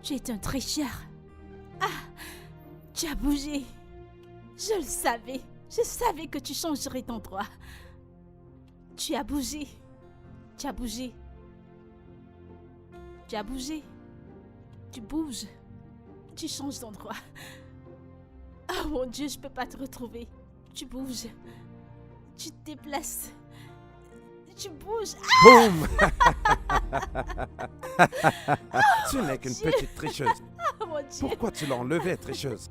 Tu es un tricheur. Ah, tu as bougé. Je le savais. Je savais que tu changerais d'endroit. Tu as bougé. Tu as bougé. Tu as bougé. Tu bouges. Tu changes d'endroit. Oh mon Dieu, je peux pas te retrouver. Tu bouges. Tu te déplaces. Tu bouges. Boum. Tu n'es qu'une petite tricheuse. Oh mon Dieu. Pourquoi tu l'as enlevée, tricheuse?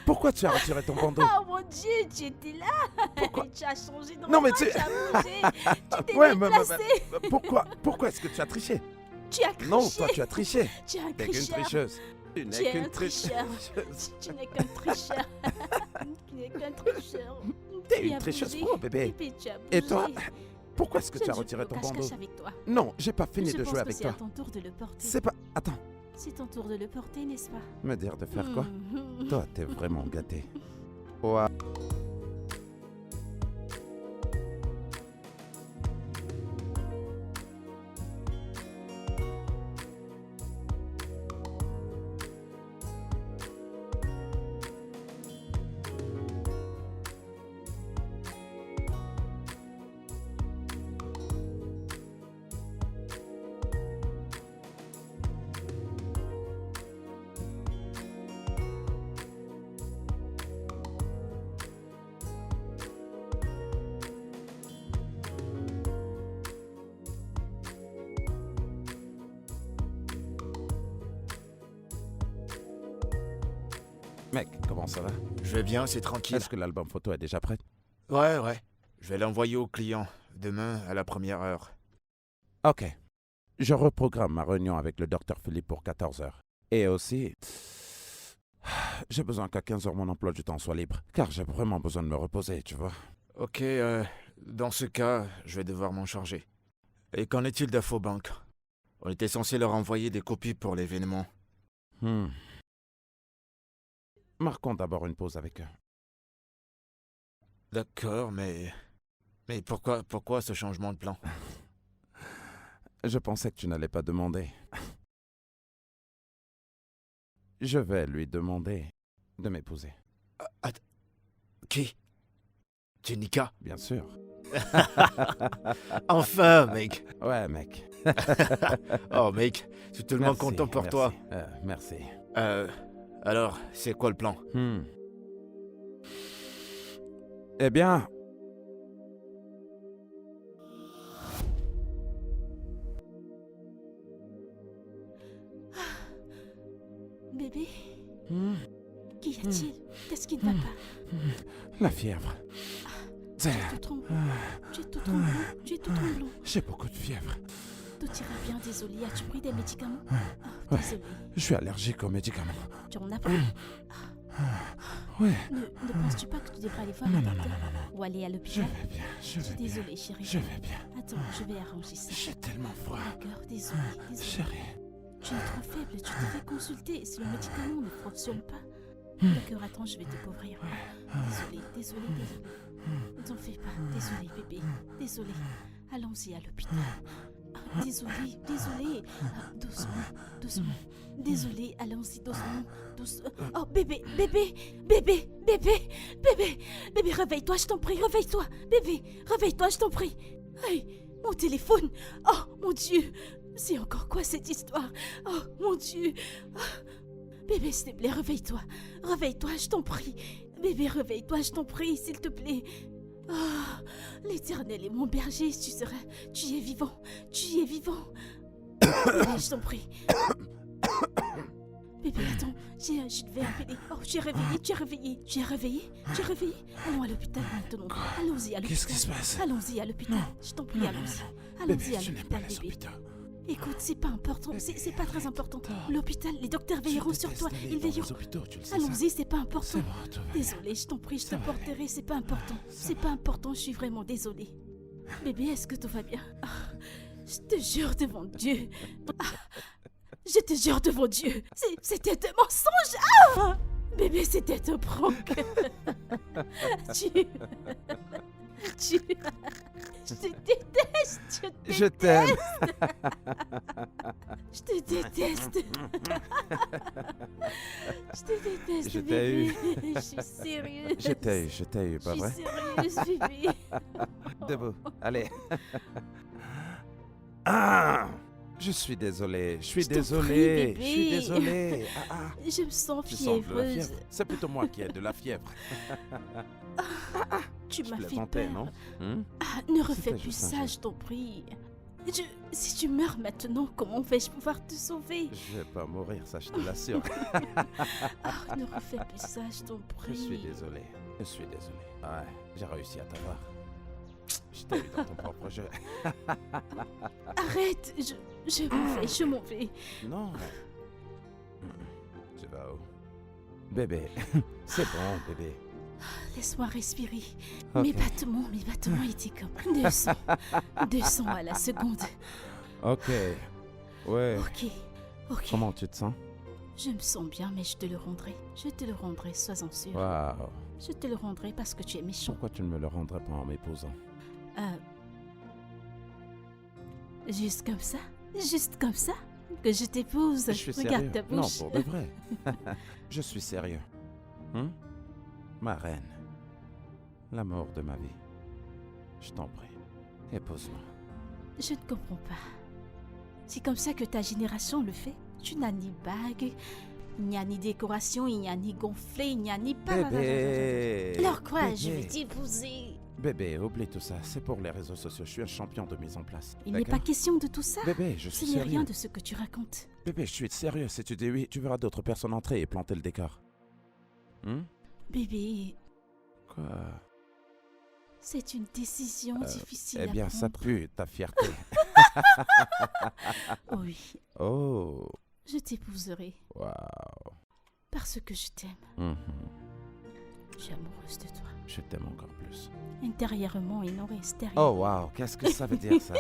Pourquoi tu as retiré ton bandeau? Oh mon Dieu, tu étais là. Pourquoi? Tu as changé d'endroit. Non, mais tu... Tu as bougé. Tu t'es Ouais, déplacé. Pourquoi est-ce que tu as triché? Tu as triché. Non, toi tu as triché. Tu es un Tu n'es qu'une tricheur. tricheuse. Tu Tu n'es es un qu'une tricheur. tricheuse. Tu n'es qu'un tricheur. Tu n'es qu'un tricheur. T'es Tu une as tricheuse bougé. pro, bébé. Bébé, tu as Et bougé. toi, pourquoi est-ce que Je tu as ne joue retiré plus ton au bandeau? cache-cache avec toi. Non, j'ai pas fini Je de pense jouer que avec c'est toi. à ton tour de le porter. C'est pas... Attends, C'est ton tour de le porter, n'est-ce pas? me dire de faire quoi? Mhm. Toi, t'es vraiment gâté. Ouais. Mec, comment ça va? Je vais bien, c'est tranquille. Est-ce que l'album photo est déjà prêt? Ouais. Je vais l'envoyer au client demain à la première heure. Ok. Je reprogramme ma réunion avec le docteur Philippe pour 14h. Et aussi, j'ai besoin qu'à 15h mon emploi du temps soit libre, car j'ai vraiment besoin de me reposer, tu vois. Ok, dans ce cas, je vais devoir m'en charger. Et qu'en est-il d'Infobank? On était censé leur envoyer des copies pour l'événement. Marquons d'abord une pause avec eux. D'accord, mais pourquoi ce changement de plan? Je pensais que tu n'allais pas demander. Je vais lui demander de m'épouser. Qui? Jenica? Bien sûr. Enfin, mec. Ouais, mec. Oh, mec, je suis tellement Merci, content pour toi. Merci. Alors, c'est quoi le plan? Eh bien... Bébé, qu'y a-t-il? Qu'est-ce qui ne va pas? La fièvre. Tu es tout tremblant. Tu es tout tremblant. Tu es tout tremblant. J'ai beaucoup de fièvre. Tout ira bien, désolé. As-tu pris des médicaments? Ouais. Désolé. Je suis allergique aux médicaments. Tu en as pris? Ouais. Ne penses-tu pas que tu devrais aller voir Non, un non, docteur? non, non, non. Ou aller à Je l'hôpital? vais bien, je Je vais suis bien. désolée, chérie. Je vais bien. Attends, je vais arranger ça. J'ai tellement froid. D'accord, désolée. Chérie. Tu es trop faible, tu devrais consulter si le médicament ne fonctionne pas. D'accord, attends, je vais te couvrir. Désolée. Ne t'en fais pas. Désolée, bébé. Désolée. Allons-y à l'hôpital. Désolée. Doucement. Désolée, allons-y doucement. Oh, bébé, réveille-toi, je t'en prie, réveille-toi. Bébé, réveille-toi, je t'en prie. Hey, mon téléphone. Oh, mon Dieu. C'est encore quoi cette histoire? Oh, mon Dieu. Bébé, s'il te plaît, réveille-toi. Réveille-toi, je t'en prie. Bébé, réveille-toi, je t'en prie, s'il te plaît. Ah, l'Éternel est mon berger, tu es vivant. Bébé, je t'en prie. Bébé, attends, je devais appeler. Oh, tu es réveillé. Allons à l'hôpital maintenant. Allons-y à l'hôpital. Qu'est-ce qui se passe? Allons-y à l'hôpital. Je t'en prie, allons-y. Bébé, Allons-y à tu n'es pas l'hôpital, les bébé. hôpitaux. Écoute, c'est pas important, c'est pas très important. L'hôpital, les docteurs veilleront sur toi, ils veilleront. Les hôpitaux, tu le sais. Allons-y, c'est pas important. C'est bon, tout va bien. Désolée, je t'en prie, je te Ça va aller. porterai, c'est pas important. C'est pas important, je suis vraiment désolée. Bébé, est-ce que tout va bien? Je te jure devant Dieu. Je te jure devant Dieu. C'était un mensonge. Bébé, c'était un prank. Je te déteste. Je t'aime. Je te déteste. Je te déteste, Je t'ai bébé. eu. Je suis sérieuse. Je t'ai eu, pas Je vrai? suis sérieuse, bébé. Debout, allez. Ah! Je suis désolé, je suis Je t'en prie, désolé, bébé. je suis désolé. Ah, ah. Je me sens Tu sens de la fiévreuse. fièvre? C'est plutôt moi qui ai de la fièvre. Tu Je m'as fait plaisantais, peur. non? Hum? Ah, ne refais C'était plus juste un ça, jeu. je t'en prie. Si tu meurs maintenant, comment vais-je pouvoir te sauver? Je vais pas mourir, ça je te l'assure. Ah, ne refais plus ça, je t'en Je prie. suis désolé, je suis désolé. Ouais, j'ai réussi à t'avoir. Je t'ai eu dans ton propre jeu. Arrête, je m'en vais. Non. Tu vas où? Bébé, c'est bon, bébé. Laisse-moi respirer. Ok. Mes battements étaient comme 200. 200 à la seconde. Ok. Ouais. Ok. Comment tu te sens? Je me sens bien, mais je te le rendrai. Je te le rendrai, sois-en sûr. Waouh. Je te le rendrai parce que tu es méchant. Pourquoi tu ne me le rendrais pas en m'épousant? Juste comme ça? Juste comme ça? Que je t'épouse? Je suis Regarde sérieux. ta Non, bouche. pour de vrai. Je suis sérieux. Ma reine. L'amour de ma vie. Je t'en prie. Épouse-moi. Je ne comprends pas. C'est comme ça que ta génération le fait. Tu n'as ni bague, il n'y a ni décoration, il n'y a ni gonflé, il n'y a ni pas. Bébé. Alors quoi, je Bébé. vais t'épouser. Bébé, oublie tout ça. C'est pour les réseaux sociaux. Je suis un champion de mise en place. Il n'est pas D'accord? question de tout ça. Bébé, je Ce suis n'est sérieux. rien de ce que tu racontes. Bébé, je suis sérieux. Si tu dis oui, tu verras d'autres personnes entrer et planter le décor. Bébé, Quoi? c'est une décision difficile Eh bien, à ça prendre. pue ta fierté. Oui, Oh, je t'épouserai waouh. parce que je t'aime. Mhm. Je suis amoureuse de toi. Je t'aime encore plus. Intérieurement et non extérieurement. Oh, waouh, qu'est-ce que ça veut dire ça?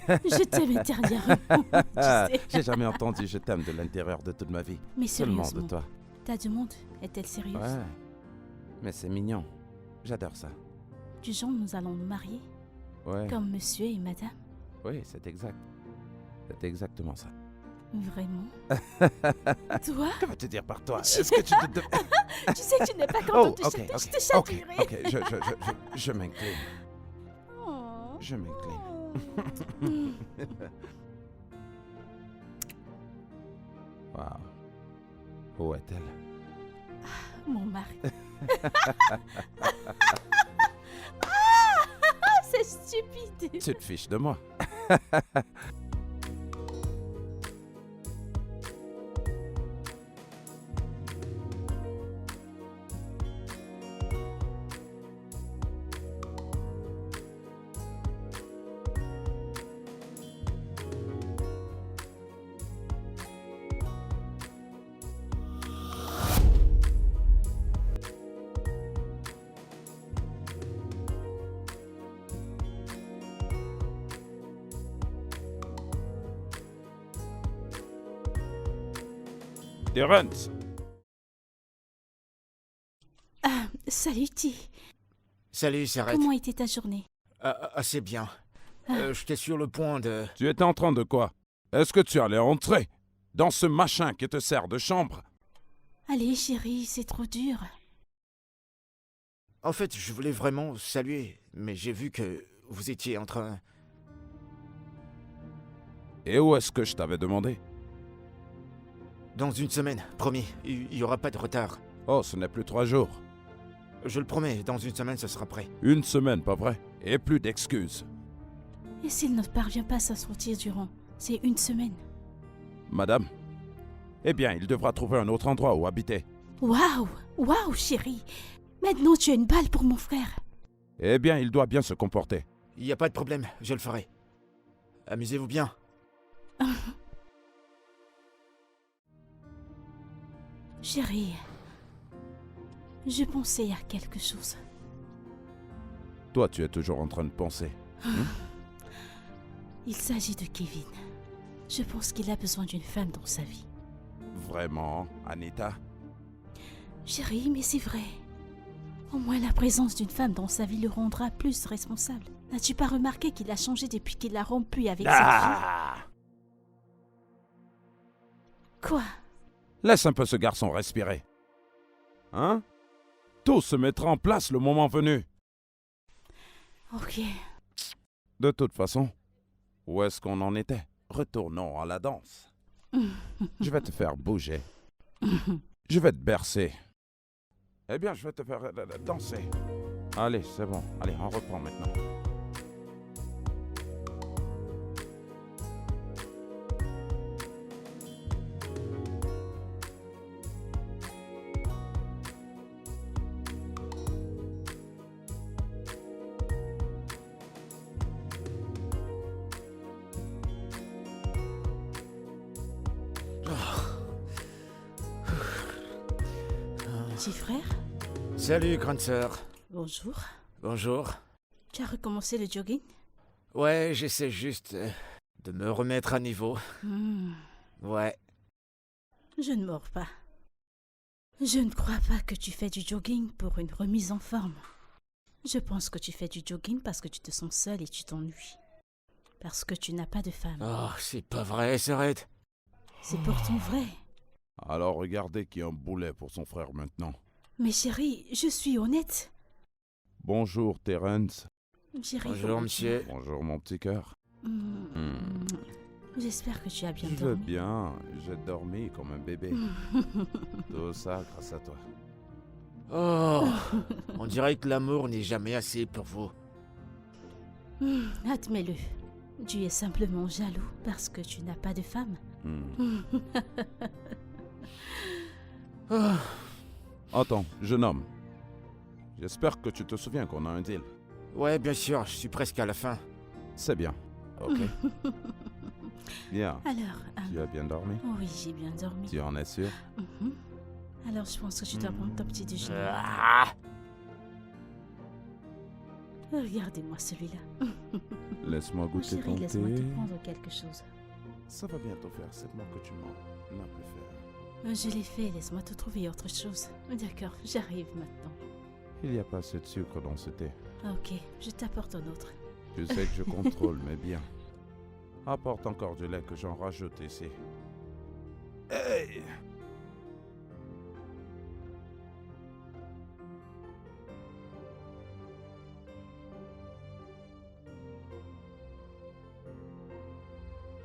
Je t'aime intérieurement, tu sais. J'ai jamais entendu je t'aime de l'intérieur de toute ma vie. Mais Seulement sérieusement, de toi. ta demande est-elle sérieuse? Ouais. Mais c'est mignon. J'adore ça. Du genre, nous allons nous marier, Ouais. comme monsieur et madame. Oui, c'est exact. C'est exactement ça. Vraiment? Toi? Que veux-tu dire par toi? Tu- Est-ce que tu te... Tu sais que tu n'es pas Oh, content ok, de ok. je te Ok, chatouillerai. ok. Je m'incline. Oh. Je m'incline. Mm. Waouh. Où est-elle? Mon mari. Ah, c'est stupide. Tu te fiches de moi. Terrence. Salut, T. Salut, Sarette. Comment était ta journée? Assez bien. J'étais sur le point de... Tu étais en train de quoi? Est-ce que tu allais entrer dans ce machin qui te sert de chambre? Allez, chérie, c'est trop dur. En fait, je voulais vraiment saluer, mais j'ai vu que vous étiez en train... Et où est-ce que je t'avais demandé? Dans une semaine, promis, il n'y aura pas de retard. Oh, ce n'est plus 3 jours. Je le promets, dans une semaine, ce sera prêt. Une semaine, pas vrai? Et plus d'excuses. Et s'il ne parvient pas à s'assortir durant c'est une semaine? Madame? Eh bien, il devra trouver un autre endroit où habiter. Waouh! Waouh, chérie! Maintenant, tu as une balle pour mon frère. Eh bien, il doit bien se comporter. Il n'y a pas de problème, je le ferai. Amusez-vous bien. Chérie, je pensais à quelque chose. Toi, tu es toujours en train de penser. Il s'agit de Kevin. Je pense qu'il a besoin d'une femme dans sa vie. Vraiment, Anita? Chérie, mais c'est vrai. Au moins la présence d'une femme dans sa vie le rendra plus responsable. N'as-tu pas remarqué qu'il a changé depuis qu'il a rompu avec cette fille? Ah! Quoi? Laisse un peu ce garçon respirer. Hein? Tout se mettra en place le moment venu. Ok. De toute façon, où est-ce qu'on en était? Retournons à la danse. Je vais te faire bouger. Je vais te bercer. Eh bien, je vais te faire danser. Allez, c'est bon. Allez, on reprend maintenant. Petit frère? Salut, grande sœur. Bonjour. Bonjour. Tu as recommencé le jogging? Ouais, j'essaie juste de me remettre à niveau. Ouais. Je ne mords pas. Je ne crois pas que tu fais du jogging pour une remise en forme. Je pense que tu fais du jogging parce que tu te sens seul et tu t'ennuies. Parce que tu n'as pas de femme. Oh, c'est pas vrai, s'arrête. C'est pourtant vrai. Alors regardez qui a un boulet pour son frère maintenant. Mais chérie, je suis honnête. Bonjour, Terence. Chérie, Bonjour, comment tu monsieur. Bonjour, mon petit cœur. vas? J'espère que tu as bien Je vais dormi. bien. J'ai dormi comme un bébé. Tout ça grâce à toi. Oh, on dirait que l'amour n'est jamais assez pour vous. Admets-le. Tu es simplement jaloux parce que tu n'as pas de femme. Oh, Attends, jeune homme. J'espère que tu te souviens qu'on a un deal. ouais, bien sûr, je suis presque à la fin. C'est bien. Ok. Bien. Alors, Tu as bien dormi? oui, j'ai bien dormi. Tu en es sûr? Mhm. Alors, je pense que tu dois prendre ton petit déjeuner. Ah, Regardez-moi celui-là. Laisse-moi goûter Chérie, ton laisse-moi te thé. prendre quelque chose. Ça va bientôt faire 7 mois que tu m'en as plus fait. Je l'ai fait, laisse-moi te trouver autre chose. D'accord, j'arrive maintenant. Il n'y a pas assez de sucre dans ce thé. Ok, je t'apporte un autre. Tu sais que je contrôle, mais bien. Apporte encore du lait que j'en rajoute ici. Hey!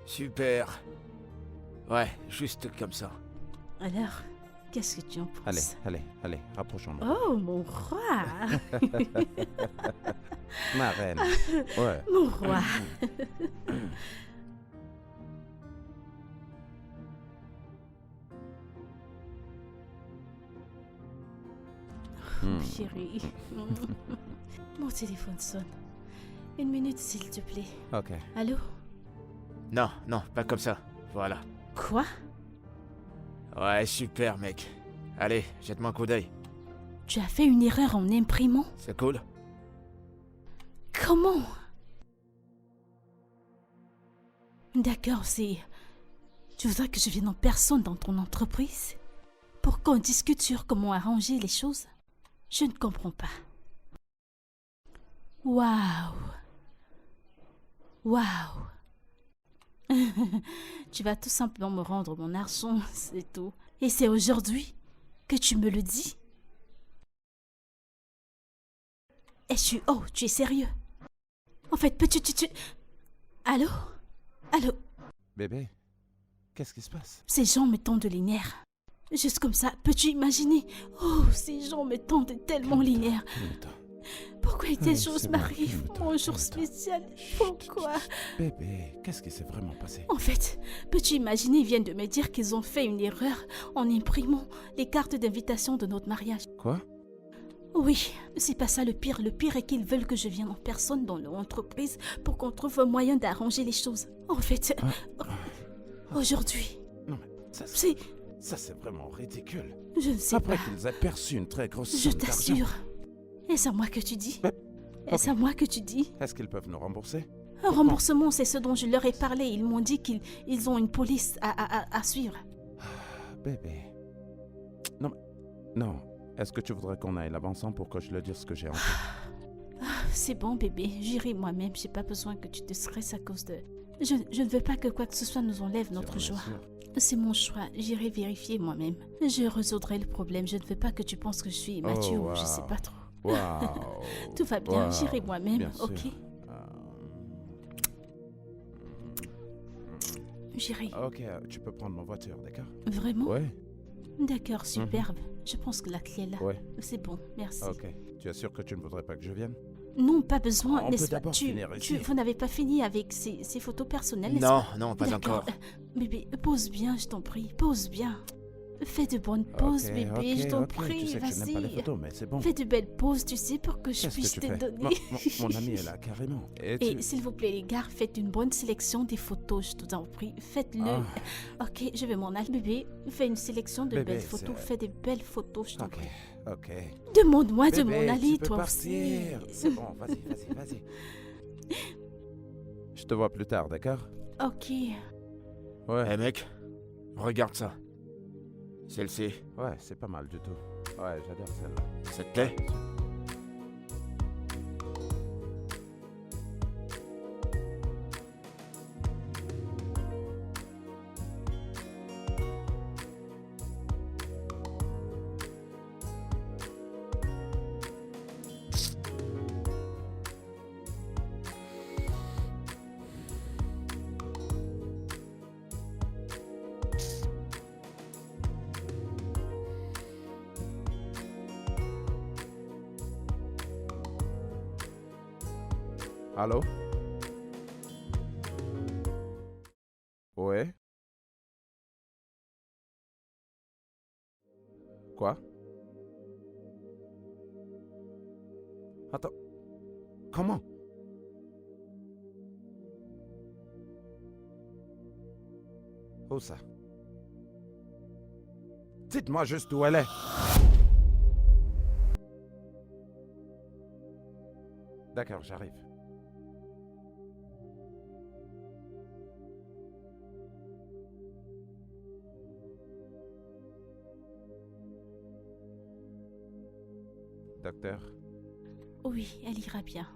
super. Ouais, juste comme ça. Alors, qu'est-ce que tu en penses? Allez, rapprochons-nous. Oh, mon roi! Ma reine. Ouais. Mon roi! Chérie. Mon téléphone sonne. 1 minute, s'il te plaît. Ok. Allô? Non, non, pas comme ça. Voilà. Quoi? Ouais, super, mec. Allez, jette-moi un coup d'œil. Tu as fait une erreur en imprimant? C'est cool? Comment? D'accord, c'est... Tu voudrais que je vienne en personne dans ton entreprise? Pour qu'on discute sur comment arranger les choses? Je ne comprends pas. Waouh! Waouh! Tu vas tout simplement me rendre mon argent, c'est tout. Et c'est aujourd'hui que tu me le dis? Oh, tu es sérieux? En fait, tu... Allô? Allô? Bébé, qu'est-ce qui se passe? Ces gens me tendent les nerfs. Juste comme ça, peux-tu imaginer? Oh, ces gens me tendent tellement les nerfs. Calme-toi. Pourquoi des c'est choses bon, m'arrivent? calme-toi, Mon jour calme-toi. spécial. Chut, Pourquoi? Bébé, qu'est-ce qui s'est vraiment passé? En fait, peux-tu imaginer, ils viennent de me dire qu'ils ont fait une erreur en imprimant les cartes d'invitation de notre mariage. Quoi? Oui, c'est pas ça le pire. Le pire est qu'ils veulent que je vienne en personne dans leur entreprise pour qu'on trouve un moyen d'arranger les choses. En fait, aujourd'hui, Non mais, c'est... ça c'est vraiment ridicule. Je ne sais Après pas. qu'ils aient perçu une très grosse Je somme d'argent. t'assure. Est-ce à moi que tu dis? Mais- Est-ce à moi que tu dis? Est-ce qu'ils peuvent nous rembourser? Un remboursement, c'est ce dont je leur ai parlé. Ils m'ont dit qu'ils ont une police à suivre. Bébé. Non. Est-ce que tu voudrais qu'on aille là-bas ensemble pour que je leur dise ce que j'ai en tête? C'est bon, bébé. J'irai moi-même. J'ai pas besoin que tu te stresses à cause de... Je ne veux pas que quoi que ce soit nous enlève notre J'en ai joie. sûr. C'est mon choix. J'irai vérifier moi-même. Je résoudrai le problème. Je ne veux pas que tu penses que je suis immature ou je sais pas trop. Waouh. Tout va bien. Wow. J'irai moi-même, Bien ok? sûr. J'irai. Ok, tu peux prendre ma voiture, d'accord? Vraiment? Ouais. D'accord, superbe. Je pense que la clé est là. Ouais. C'est bon, merci. Ok. Tu es sûr que tu ne voudrais pas que je vienne? Non, pas besoin, On n'est-ce peut pas? d'abord finir ici. Vous n'avez pas fini avec ces photos personnelles, n'est-ce Non, pas? non, pas D'accord. encore. Bébé, pose bien, je t'en prie. Pose bien. Fais de bonnes poses, Ok, bébé, ok, je t'en ok. prie. Tu sais que je n'aime pas les Vas-y. photos, mais c'est bon. Fais de belles poses, tu sais, pour que je Qu'est-ce puisse que tu te fais? donner. Mon ami est là, carrément. Et Et tu... s'il vous plaît, les gars, faites une bonne sélection des photos, je t'en prie. Faites-le. Ah. Ok, je vais m'en aller. Bébé, fais une sélection de Bébé, belles photos. c'est- Fais de belles photos, je t'en Ok, prie. ok. Demande-moi de Bébé, m'en aller, tu peux toi partir. aussi. C'est bon, vas-y. Je te vois plus tard, d'accord? Ok. Ouais. Eh mec, regarde ça. Celle-ci, Ouais, c'est pas mal du tout. Ouais, j'adore celle-là. ça te plaît? Allô? Ouais? Quoi? Attends. Comment? Où ça? Dites-moi juste où elle est. D'accord, j'arrive. Docteur, Oui, elle ira bien.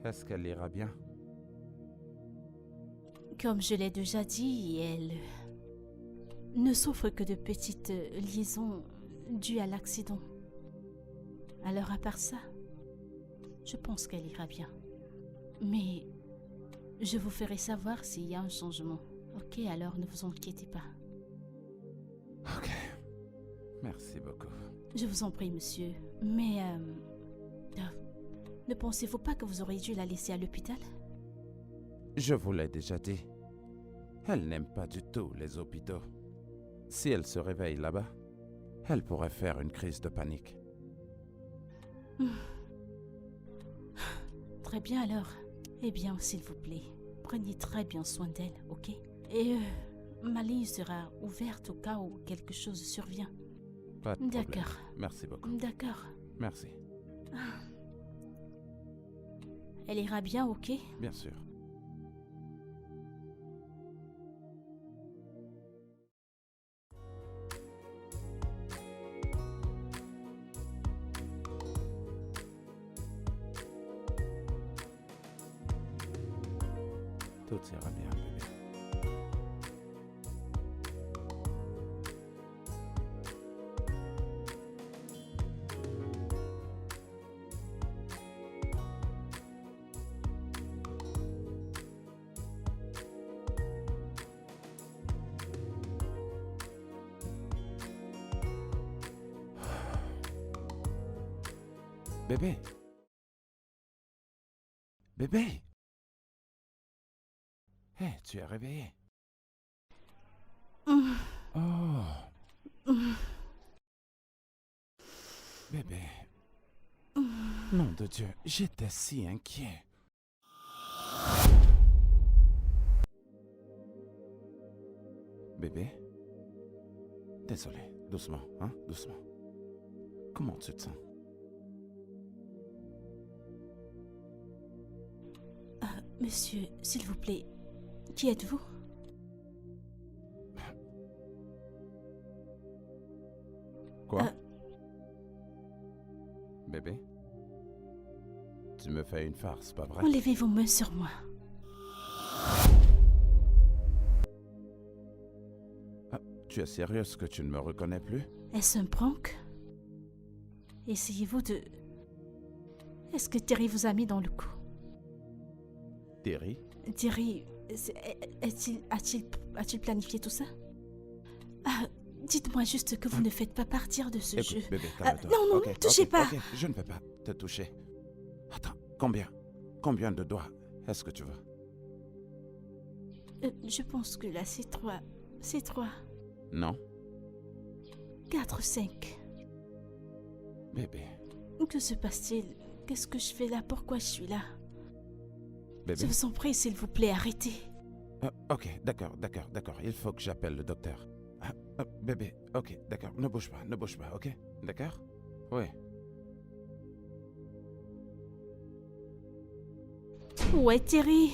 est-ce qu'elle ira bien? Comme je l'ai déjà dit, elle ne souffre que de petites liaisons dues à l'accident. Alors à part ça, je pense qu'elle ira bien. Mais je vous ferai savoir s'il y a un changement. Ok, alors ne vous inquiétez pas. Ok. Merci beaucoup. Je vous en prie, monsieur. Mais ne pensez-vous pas que vous auriez dû la laisser à l'hôpital? Je vous l'ai déjà dit. Elle n'aime pas du tout les hôpitaux. Si elle se réveille là-bas, elle pourrait faire une crise de panique. Très bien alors. Eh bien, s'il vous plaît, prenez très bien soin d'elle, ok? Et ma ligne sera ouverte au cas où quelque chose survient. Pas de problème. D'accord. Merci beaucoup. D'accord. Merci. Elle ira bien, ok? Bien sûr. Tout ira bien, bébé. Bébé. Bébé. Hé, tu es réveillé. Oh. Bébé. Nom de Dieu, j'étais si inquiet. Bébé. Désolé, doucement, hein, doucement. Comment tu te sens? Monsieur, s'il vous plaît, qui êtes-vous? Quoi? Bébé? Tu me fais une farce, pas vrai? Enlevez vos mains sur moi. Tu es sérieuse que tu ne me reconnais plus? Est-ce un prank? Essayez-vous de... Est-ce que Terry vous a mis dans le coup? Terry? Terry, a-t-il planifié tout ça? Ah, dites-moi juste que vous ne faites pas partir de ce jeu. Écoute, bébé, calme-toi. non, Ok, touchez ok, pas. ok, je ne vais pas te toucher. Attends, combien de doigts est-ce que tu veux? Je pense que là, c'est 3. C'est 3. Non? 4, 5. Bébé, Que se passe-t-il? Qu'est-ce que je fais là? Pourquoi je suis là? bébé. Je vous en prie, s'il vous plaît, arrêtez. Ok, d'accord. Il faut que j'appelle le docteur. Bébé, ok, d'accord. Ne bouge pas, ok? D'accord? Oui. Où est Terry?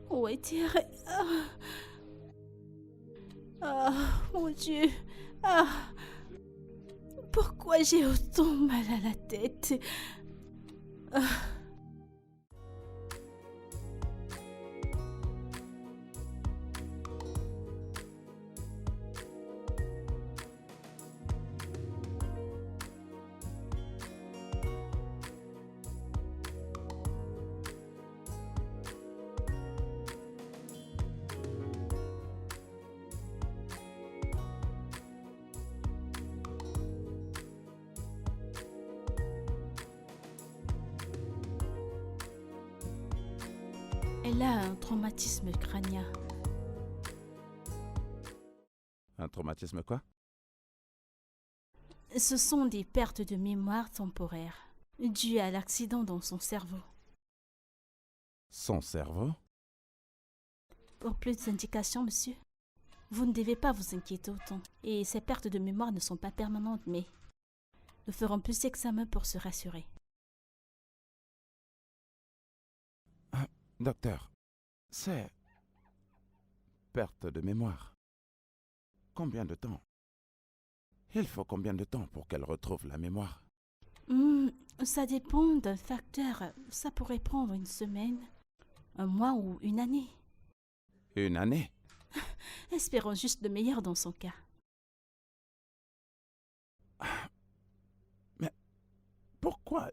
Où est Terry? Mon Dieu. Pourquoi j'ai autant mal à la tête? Elle a un traumatisme crânien. Un traumatisme quoi? Ce sont des pertes de mémoire temporaires dues à l'accident dans son cerveau. Son cerveau? Pour plus d'indications, monsieur, vous ne devez pas vous inquiéter autant. Et ces pertes de mémoire ne sont pas permanentes, mais nous ferons plus d'examens pour se rassurer. Docteur, c'est... perte de mémoire. Combien de temps? Il faut combien de temps pour qu'elle retrouve la mémoire? Ça dépend d'un facteur. Ça pourrait prendre une semaine, un mois ou une année. Une année? Espérons juste le meilleur dans son cas. Mais pourquoi?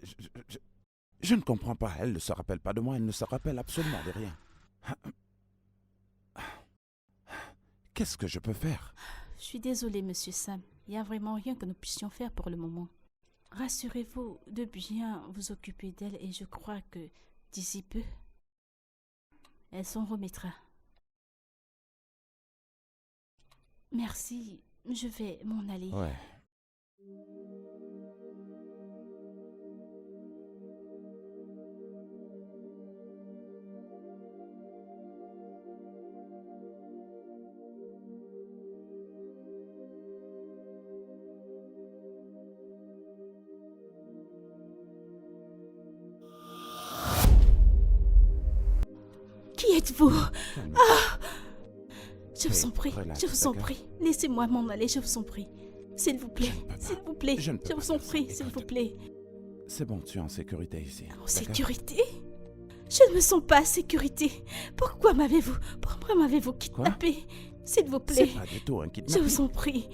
Je ne comprends pas. Elle ne se rappelle pas de moi. Elle ne se rappelle absolument de rien. Qu'est-ce que je peux faire? Je suis désolée, monsieur Sam. Il n'y a vraiment rien que nous puissions faire pour le moment. Rassurez-vous de bien vous occuper d'elle et je crois que d'ici peu, elle s'en remettra. Merci, je vais m'en aller. Ouais. Qui êtes-vous? Je vous en prie, Relax, je vous en d'accord? prie. Laissez-moi m'en aller, je vous en prie. S'il vous plaît, Je ne peux pas. s'il vous plaît. Je ne peux Je pas vous en faire ça. prie, s'il vous Écoute. plaît. C'est bon, tu es en sécurité ici. En d'accord? sécurité? Je ne me sens pas en sécurité. Pourquoi m'avez-vous kidnappé? S'il vous C'est plaît, pas du tout un je kidnapping. vous en prie.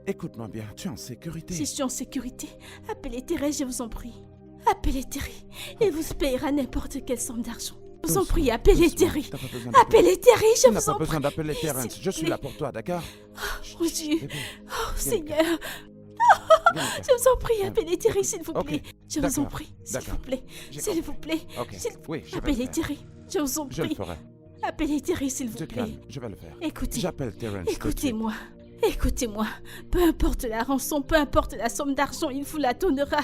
Écoute-moi bien, tu es en sécurité. Si je suis en sécurité, appelez Thérèse, je vous en prie. Appelez Terry. Il vous payera n'importe quelle somme d'argent. Je vous en prie, appelez Doucement, Terry. t'as pas besoin d'appeler- Appelez Terry, je Tu n'as vous pas en prie. besoin d'appeler S'il Terrence. vous Je suis plaît. là pour toi, d'accord? Mon Dieu. Bébé, Oh, viens, Seigneur. viens, viens. Je vous en prie, appelez Terry, s'il vous Ok, plaît. Je vous en d'accord, prie, s'il d'accord. vous plaît. J'ai S'il vous compris. plaît. Ok, S'il- oui, je vais le Appelez faire. Terry. Je vous en Je le prie. ferai. Appelez Terry, s'il vous Tu te plaît. calmes, je vais le faire. Écoutez. J'appelle Terrence. tout de suite. Écoutez-moi. Écoutez-moi. Peu importe la rançon, peu importe la somme d'argent, il vous la donnera.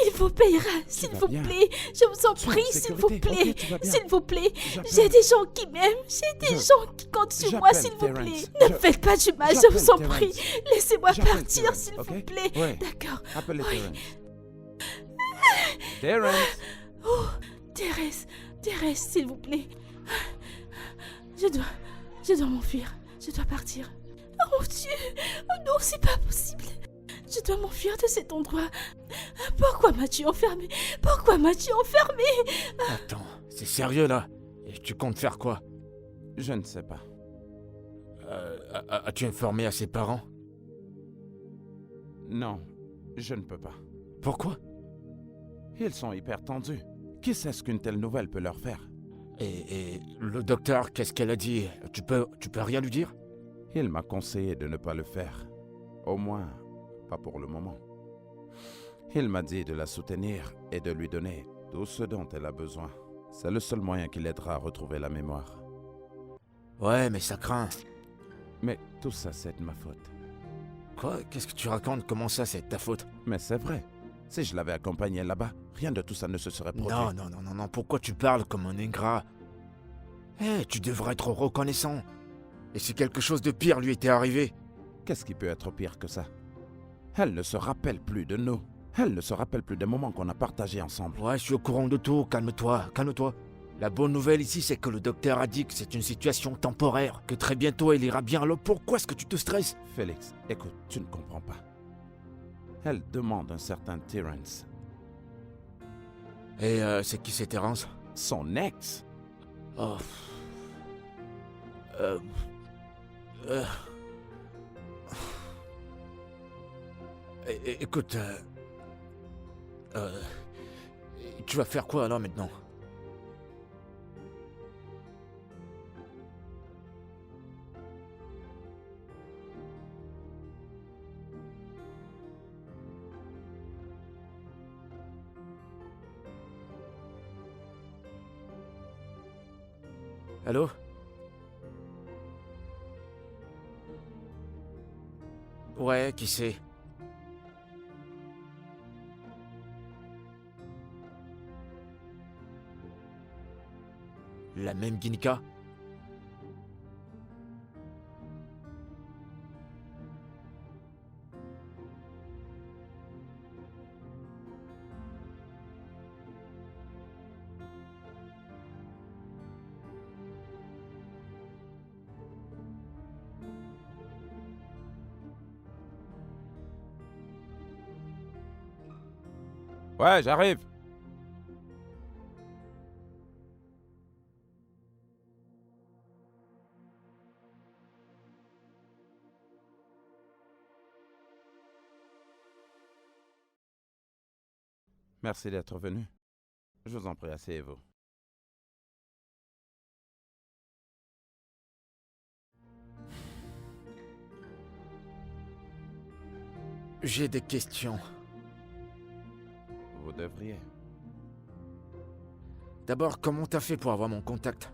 Il vous payera, s'il vas vous bien. plaît. Je vous en Tu es en prie, s'il vous sécurité, plaît. ok, tu vas bien. S'il vous plaît. J'appelle- J'ai des gens qui m'aiment. J'ai des Je- gens qui comptent sur moi, j'appelle s'il vous Terrence. plaît. Ne Je- faites pas du mal, je j'appelle vous en Terrence. prie. Laissez-moi J'appelle partir, Terrence, s'il ok? vous plaît. Ouais. D'accord. Appelez Oui. Terrence. Terrence. Oh, Thérèse, s'il vous plaît. Je dois m'enfuir. Je dois partir. Oh mon Dieu. Oh non, c'est pas possible. Je dois m'enfuir de cet endroit. Pourquoi m'as-tu enfermé? Pourquoi m'as-tu enfermé? Attends, c'est sérieux là? Et tu comptes faire quoi? Je ne sais pas. As-tu informé à ses parents? Non, je ne peux pas. Pourquoi? Ils sont hyper tendus. Qui sait ce qu'une telle nouvelle peut leur faire? Et le docteur, qu'est-ce qu'elle a dit? Tu peux rien lui dire? Il m'a conseillé de ne pas le faire. Au moins, pas pour le moment. Il m'a dit de la soutenir et de lui donner tout ce dont elle a besoin. C'est le seul moyen qui l'aidera à retrouver la mémoire. Ouais, mais ça craint. Mais tout ça, c'est de ma faute. Quoi? Qu'est-ce que tu racontes? Comment ça, c'est de ta faute? Mais c'est vrai. Si je l'avais accompagnée là-bas, rien de tout ça ne se serait produit. Non, pourquoi tu parles comme un ingrat? Tu devrais être reconnaissant. Et si quelque chose de pire lui était arrivé? Qu'est-ce qui peut être pire que ça? Elle ne se rappelle plus de nous. Elle ne se rappelle plus des moments qu'on a partagés ensemble. Ouais, je suis au courant de tout, calme-toi. La bonne nouvelle ici, c'est que le docteur a dit que c'est une situation temporaire, que très bientôt elle ira bien, alors pourquoi est-ce que tu te stresses? Félix, écoute, tu ne comprends pas. Elle demande un certain Terrence. Et c'est qui c'est Terrence? Son ex? Oh. Écoute, tu vas faire quoi alors maintenant? Allô? Ouais, qui c'est? La même Ginika? Ouais, j'arrive. Merci d'être venu. Je vous en prie, asseyez-vous. J'ai des questions. Vous devriez. D'abord, comment t'as fait pour avoir mon contact?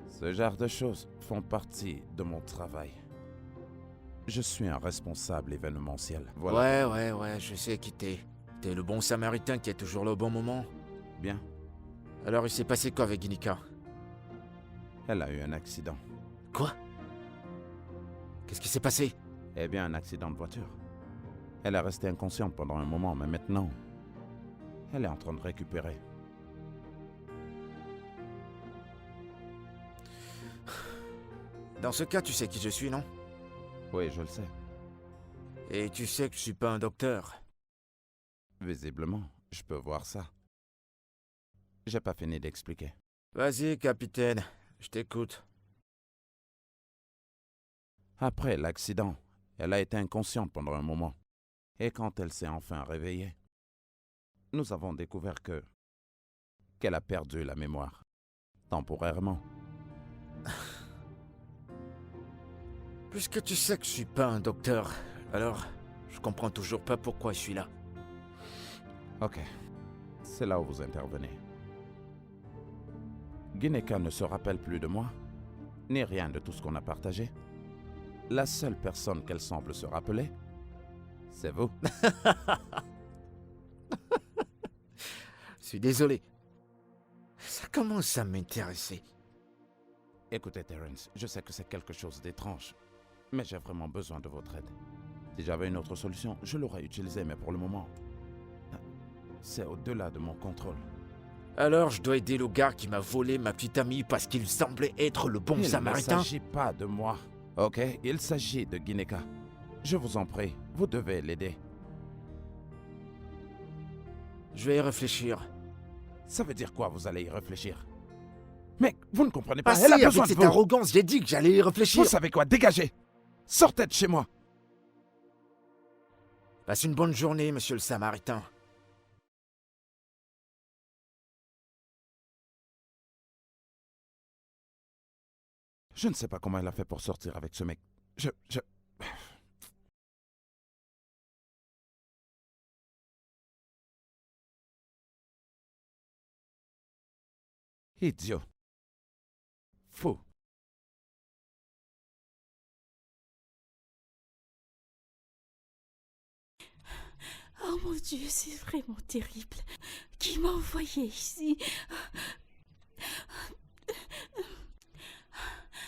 Ce genre de choses font partie de mon travail. Je suis un responsable événementiel. Voilà. Ouais, je sais qui t'es. T'es le bon samaritain qui est toujours là au bon moment. Bien. Alors il s'est passé quoi avec Ginika? Elle a eu un accident. Quoi? Qu'est-ce qui s'est passé? Eh bien, un accident de voiture. Elle est restée inconsciente pendant un moment, mais maintenant, elle est en train de récupérer. Dans ce cas, tu sais qui je suis, non? Oui, je le sais. Et tu sais que je suis pas un docteur. Visiblement, je peux voir ça. J'ai pas fini d'expliquer. Vas-y, capitaine, je t'écoute. Après l'accident, elle a été inconsciente pendant un moment. Et quand elle s'est enfin réveillée, nous avons découvert qu'elle a perdu la mémoire. Temporairement. Puisque tu sais que je suis pas un docteur, alors je comprends toujours pas pourquoi je suis là. Ok. C'est là où vous intervenez. Ginika ne se rappelle plus de moi, ni rien de tout ce qu'on a partagé. La seule personne qu'elle semble se rappeler, c'est vous. Je suis désolé. Ça commence à m'intéresser. Écoutez, Terrence, je sais que c'est quelque chose d'étrange, mais j'ai vraiment besoin de votre aide. Si j'avais une autre solution, je l'aurais utilisée, mais pour le moment, c'est au-delà de mon contrôle. Alors je dois aider le gars qui m'a volé ma petite amie parce qu'il semblait être le bon samaritain? Il ne s'agit pas de moi, ok? Il s'agit de Ginika. Je vous en prie, vous devez l'aider. Je vais y réfléchir. Ça veut dire quoi, vous allez y réfléchir? Mec, vous ne comprenez pas. Passez Elle a avec besoin de cette vous. arrogance, j'ai dit que j'allais y réfléchir. Vous savez quoi? Dégagez. Sortez de chez moi. Passe une bonne journée, monsieur le Samaritain. Je ne sais pas comment elle a fait pour sortir avec ce mec. Idiot. Fou. Oh mon Dieu, c'est vraiment terrible. Qui m'a envoyé ici?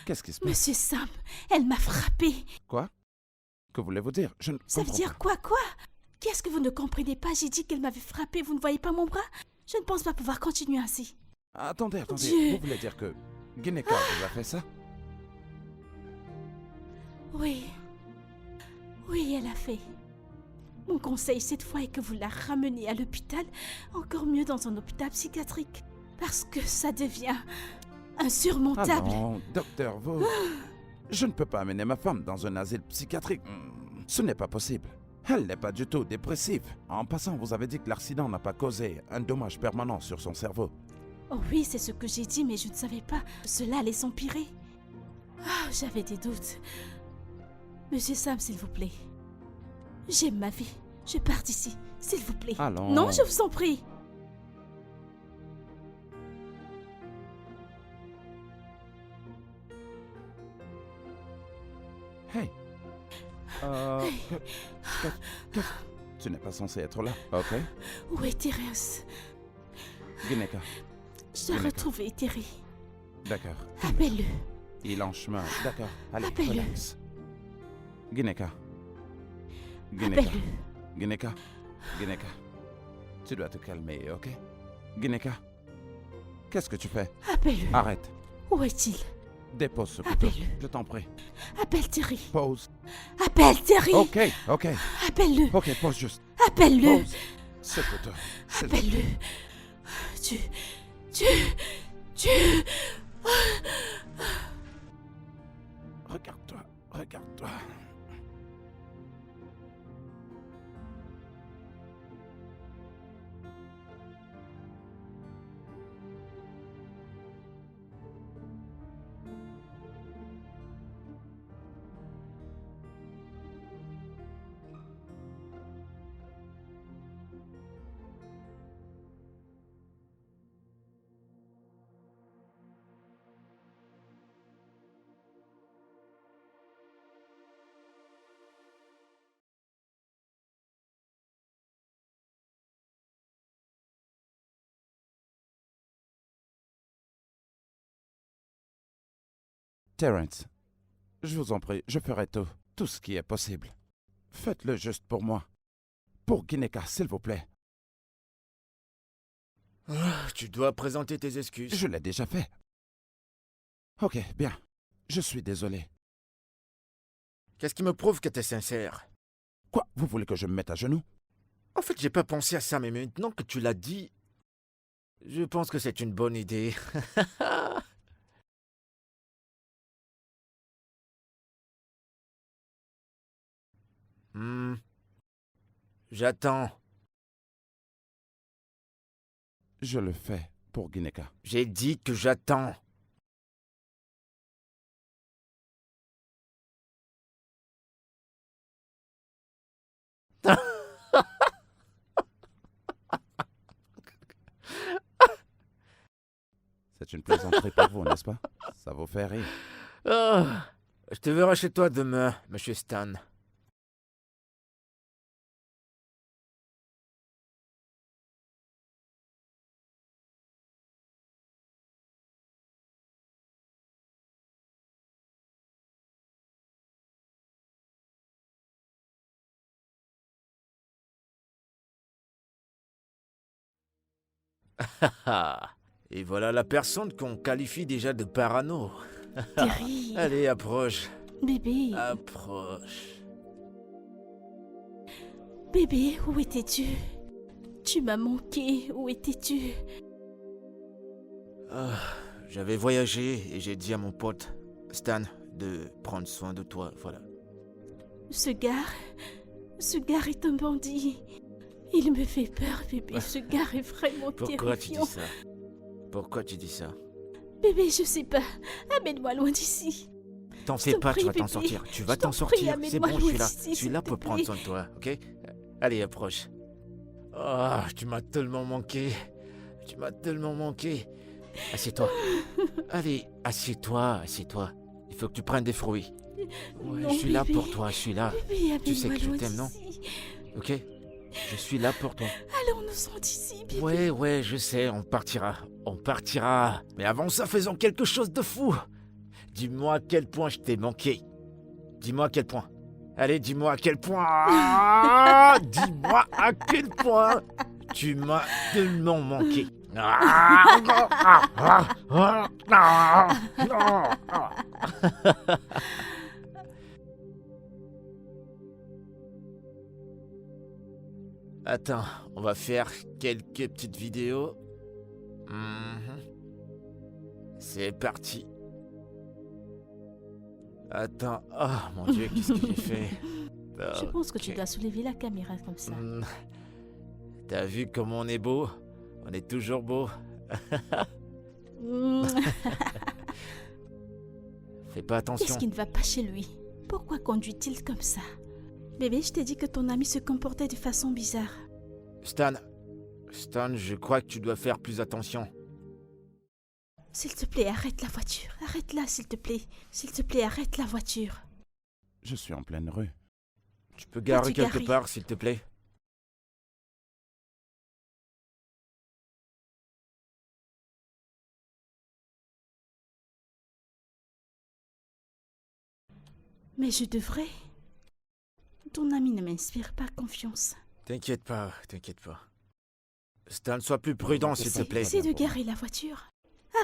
Qu'est-ce qui se passe? Monsieur Sam, elle m'a frappé. Quoi? Que voulez-vous dire? Je ne Ça veut comprends dire pas. quoi? Qu'est-ce que vous ne comprenez pas? J'ai dit qu'elle m'avait frappé, vous ne voyez pas mon bras? Je ne pense pas pouvoir continuer ainsi. Attendez. Dieu. Vous voulez dire que Gineka vous a fait ça? Oui, elle a fait. Mon conseil cette fois est que vous la ramenez à l'hôpital, encore mieux dans un hôpital psychiatrique, parce que ça devient Ah insurmontable. non, docteur, vous... Je ne peux pas amener ma femme dans un asile psychiatrique. Ce n'est pas possible. Elle n'est pas du tout dépressive. En passant, vous avez dit que l'accident n'a pas causé un dommage permanent sur son cerveau. Oh oui, c'est ce que j'ai dit, mais je ne savais pas que cela allait s'empirer. Ah, j'avais des doutes. Monsieur Sam, s'il vous plaît. J'aime ma vie. Je pars d'ici, s'il vous plaît. Allons. Non, je vous en prie. Hey. Tu n'es pas censé être là, ok? Où est Thérèse? Gineka, Je dois retrouver Terry. d'accord. Appelle-le. Il est en chemin, d'accord. Allez, Appelle-le. relax. Gineka. Appelle-le. Gineka. Tu dois te calmer, ok? Gineka. Qu'est-ce que tu fais? Appelle-le. Arrête. Où est-il? Dépose ce couteau. Appelle-le. Je t'en prie. Appelle Terry. Pause. Appelle Terry. Ok. Appelle-le. Ok, pause juste. Appelle-le. Pause. Ce couteau. s'il te Appelle-le. plaît. Tu... Regarde-toi. Terence, je vous en prie, je ferai tout ce qui est possible. Faites-le juste pour moi. Pour Gineka, s'il vous plaît. Tu dois présenter tes excuses. Je l'ai déjà fait. Ok, bien. Je suis désolé. Qu'est-ce qui me prouve que t'es sincère? Quoi? Vous voulez que je me mette à genoux? En fait, j'ai pas pensé à ça, mais maintenant que tu l'as dit, je pense que c'est une bonne idée. J'attends. Je le fais pour Gineka. J'ai dit que j'attends. C'est une plaisanterie pour vous, n'est-ce pas? Ça vous fait rire. Je te verrai chez toi demain, monsieur Stan. Et voilà la personne qu'on qualifie déjà de parano. Terry. Allez, approche. Bébé. Approche. Bébé, où étais-tu? Tu m'as manqué. Où étais-tu? j'avais voyagé et j'ai dit à mon pote, Stan, de prendre soin de toi, voilà. Ce gars est un bandit. Il me fait peur, bébé. Ce gars est vraiment Pourquoi tu terrifiant. dis ça? Pourquoi tu dis ça? Bébé, je sais pas. Amène-moi loin d'ici. T'en Je fais t'en pas, prie, tu vas t'en bébé. sortir. Tu vas Je t'en t'en prie, sortir. C'est bon, amène-moi je suis loin là. d'ici, Je suis là s'il te pour prendre plaît. soin de toi, ok? Allez, approche. Ah, tu m'as tellement manqué. Tu m'as tellement manqué. Assieds-toi. Allez, assieds-toi, assieds-toi. Il faut que tu prennes des fruits. Ouais, Non, je suis là bébé. pour toi, je suis là. Bébé, Tu sais amène-moi que je loin t'aime, non? d'ici. Ok? Je suis là pour toi. Allons-nous-en d'ici, bébé. Ouais, je sais, on partira. On partira. Mais avant ça, faisons quelque chose de fou. Dis-moi à quel point je t'ai manqué. Dis-moi à quel point. Allez, dis-moi à quel point. Dis-moi à quel point tu m'as tellement manqué. Attends, on va faire quelques petites vidéos. C'est parti. Attends, oh mon Dieu, qu'est-ce que j'ai fait? Je pense que tu Ok. dois soulever la caméra comme ça. T'as vu comme on est beau? On est toujours beau. Mm. Fais pas attention. Qu'est-ce qui ne va pas chez lui? Pourquoi conduit-il comme ça? Bébé, je t'ai dit que ton ami se comportait de façon bizarre. Stan, je crois que tu dois faire plus attention. S'il te plaît, arrête la voiture. Arrête-la, s'il te plaît. S'il te plaît, arrête la voiture. Je suis en pleine rue. Tu peux garer Vas-y, quelque garer. part, s'il te plaît? Mais je devrais. Ton ami ne m'inspire pas confiance. T'inquiète pas, t'inquiète pas. Stan, sois plus prudent, s'il te plaît. Essaie de garer la voiture.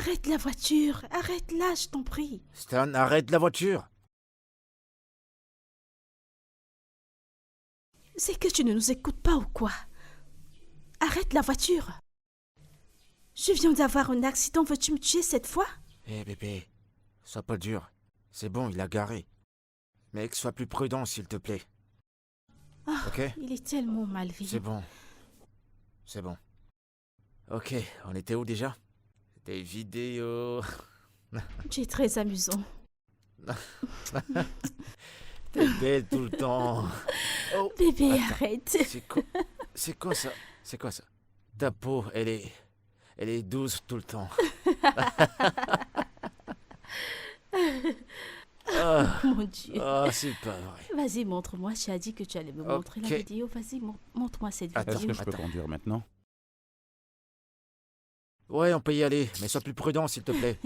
Arrête la voiture. Arrête-la, je t'en prie. Stan, arrête la voiture. C'est que tu ne nous écoutes pas ou quoi? Arrête la voiture. Je viens d'avoir un accident. Veux-tu me tuer cette fois? Eh bébé, sois pas dur. C'est bon, il a garé. Mec, sois plus prudent, s'il te plaît. Ah, Ok? il est tellement malveillant. C'est bon. C'est bon. Ok, on était où déjà? Des vidéos. Tu es très amusant. T'es belle tout le temps. Oh, Bébé, attends. arrête. C'est quoi ça? C'est quoi ça? Ta peau, elle est douce tout le temps. Ah, Mon Dieu. c'est pas vrai. Vas-y, montre-moi. Tu as dit que tu allais me montrer la Ok. vidéo. Vas-y, montre-moi cette Attends, vidéo. Est-ce que je peux attends. conduire maintenant? Ouais, on peut y aller, mais sois plus prudent, s'il te plaît.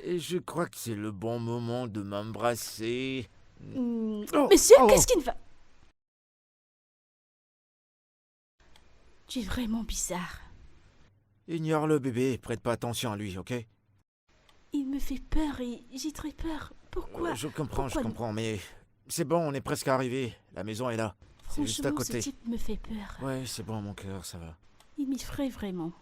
Et je crois que c'est le bon moment de m'embrasser. Oh, Monsieur, oh. qu'est-ce qui ne va... Tu es vraiment bizarre. Ignore-le, bébé. Prête pas attention à lui, ok? Il me fait peur et j'ai très peur. Pourquoi? Je Pourquoi comprends, mais c'est bon, on est presque arrivé. La maison est là. C'est juste à Franchement, ce côté. type me fait peur. Ouais, c'est bon, mon cœur, ça va. Il m'effraie vraiment.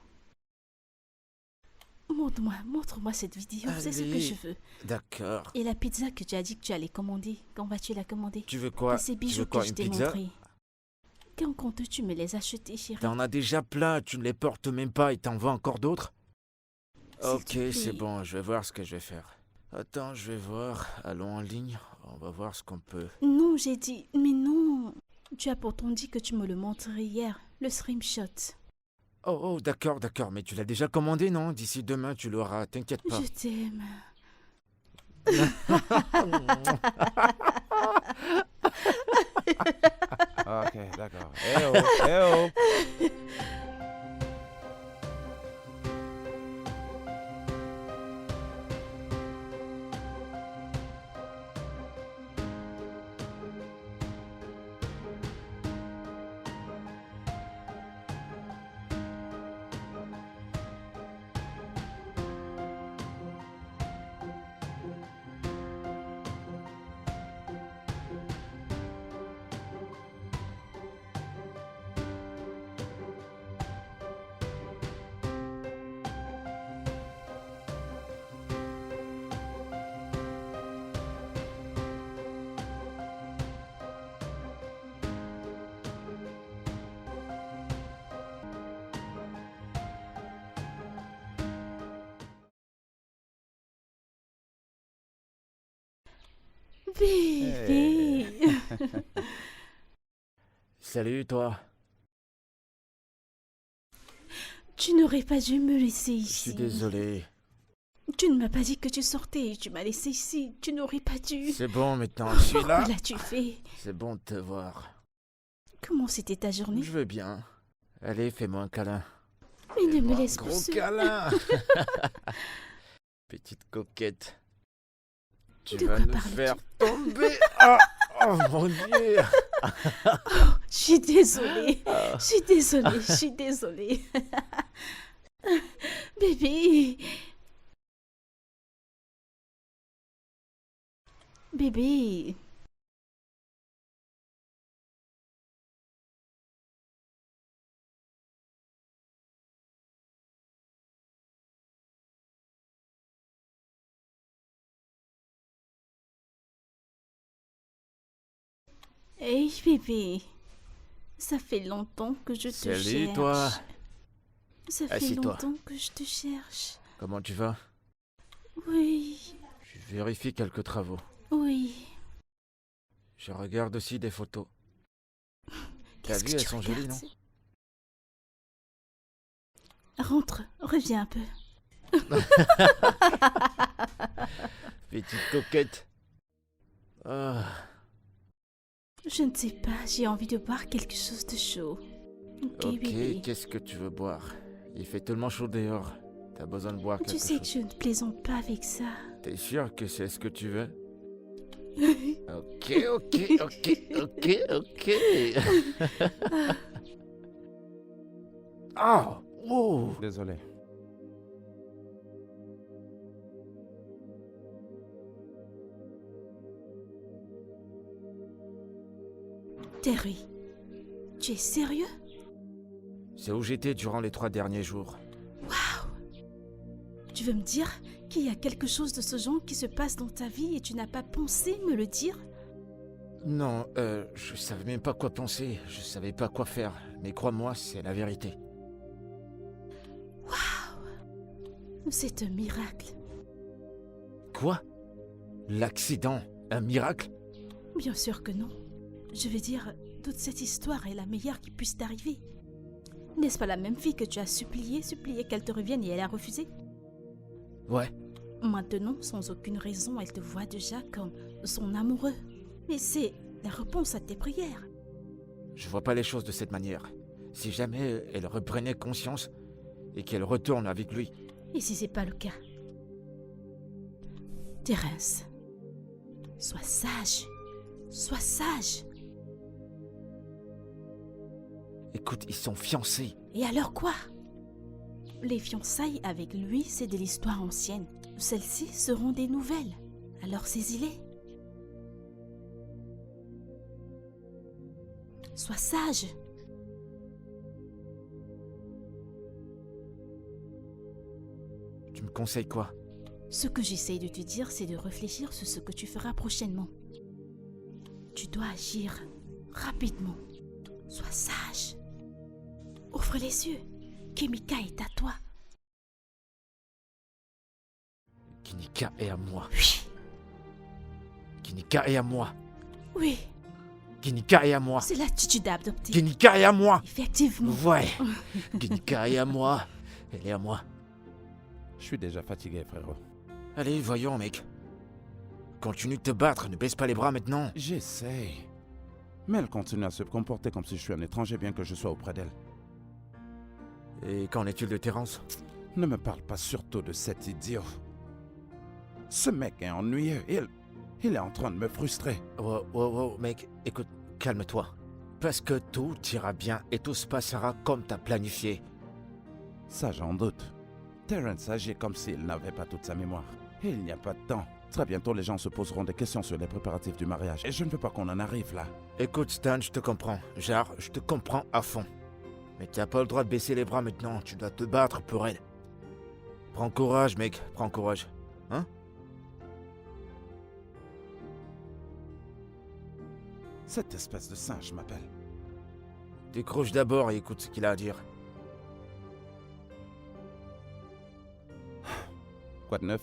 Montre-moi cette vidéo. C'est ce que Allez. je veux. D'accord. Et la pizza que tu as dit que tu allais commander. Quand vas-tu la commander? Tu veux quoi? Et ces Tu bijoux veux quoi, que je une t'ai pizza? montrés. Quand comptes-tu me les acheter, chérie? T'en as déjà plein, tu ne les portes même pas et t'en veux encore d'autres? S'il Ok, te plaît. c'est bon, je vais voir ce que je vais faire. Attends, je vais voir. Allons en ligne. On va voir ce qu'on peut. Non, j'ai dit... Mais non. Tu as pourtant dit que tu me le montrais hier. Le screenshot. Oh, d'accord, mais tu l'as déjà commandé, non? D'ici demain, tu l'auras, t'inquiète pas. Je t'aime. Ok, d'accord. Eh oh, eh oh! Bébé. Salut, toi. Tu n'aurais pas dû me laisser Je ici. suis désolé. Tu ne m'as pas dit que tu sortais. Tu m'as laissé ici. Tu n'aurais pas dû. C'est bon, maintenant, je suis là. Pourquoi l'as-tu fait? C'est bon de te voir. Comment c'était ta journée? Je vais bien. Allez, fais-moi un câlin. Mais ne me Fais-moi un laisse pas gros seule. câlin. Petite coquette. Tu De vas quoi nous parles-tu? faire tomber. Oh, oh mon Dieu. Je suis désolée. Je suis désolée. Je suis désolée. Bébé. Bébé. Hey bébé. Ça fait longtemps que je te cherche. Salut, toi. Ça fait Assis-toi. longtemps que je te cherche. Comment tu vas? Oui. Je vérifie quelques travaux. Oui. Je regarde aussi des photos. T'as Qu'est-ce vu, que elles tu sont jolies, non? regardes? Rentre, reviens un peu. Petite coquette. Ah, Je ne sais pas, j'ai envie de boire quelque chose de chaud. Ok, ok, bébé. qu'est-ce que tu veux boire? Il fait tellement chaud dehors. T'as besoin de boire Tu quelque sais que chose. je ne plaisante pas avec ça. T'es sûr que c'est ce que tu veux? Ok, ok, ok, ok, ok. Ah, wow. Désolé. Terry, tu es sérieux? C'est où j'étais durant les 3 derniers jours. Tu veux me dire qu'il y a quelque chose de ce genre qui se passe dans ta vie et tu n'as pas pensé me le dire? Non, je savais même pas quoi penser, je savais pas quoi faire. Mais crois-moi, c'est la vérité. C'est un miracle. Quoi? L'accident? Un miracle? Bien sûr que non. Je veux dire, toute cette histoire est la meilleure qui puisse t'arriver. N'est-ce pas la même fille que tu as supplié qu'elle te revienne et elle a refusé? Ouais. Maintenant, sans aucune raison, elle te voit déjà comme son amoureux. Mais c'est la réponse à tes prières. Je vois pas les choses de cette manière. Si jamais elle reprenait conscience et qu'elle retourne avec lui. Et si c'est pas le cas? Terence, sois sage. Sois sage. Écoute, ils sont fiancés. Et alors quoi? Les fiançailles avec lui, c'est de l'histoire ancienne. Celles-ci seront des nouvelles. Alors saisis-les. Sois sage. Tu me conseilles quoi? Ce que j'essaye de te dire, c'est de réfléchir sur ce que tu feras prochainement. Tu dois agir rapidement. Sois sage. Ouvre les yeux. Kimika est à toi. Kinika est à moi. Oui, Kinika est à moi. oui, Kinika est à moi. c'est l'attitude à adopter. Kinika est à moi. Effectivement. Ouais. Kinika est à moi. Elle est à moi. Je suis déjà fatigué, frérot. Allez, voyons, mec. Continue de te battre, ne baisse pas les bras maintenant. J'essaye. Mais elle continue à se comporter comme si je suis un étranger bien que je sois auprès d'elle. Et qu'en est-il de Terence? Ne me parle pas surtout de cet idiot. Ce mec est ennuyeux. Il est en train de me frustrer. Wow, mec, écoute, calme-toi. Parce que tout ira bien et tout se passera comme t'as planifié. Ça, j'en doute. Terence agit comme s'il n'avait pas toute sa mémoire. Et il n'y a pas de temps. Très bientôt, les gens se poseront des questions sur les préparatifs du mariage. Et je ne veux pas qu'on en arrive là. Écoute, Stan, je te comprends. Genre, je te comprends à fond. Mais t'as pas le droit de baisser les bras maintenant. Tu dois te battre pour elle. Prends courage, mec. Prends courage. Hein? Cette espèce de singe m'appelle. Décroche d'abord et écoute ce qu'il a à dire. Quoi de neuf?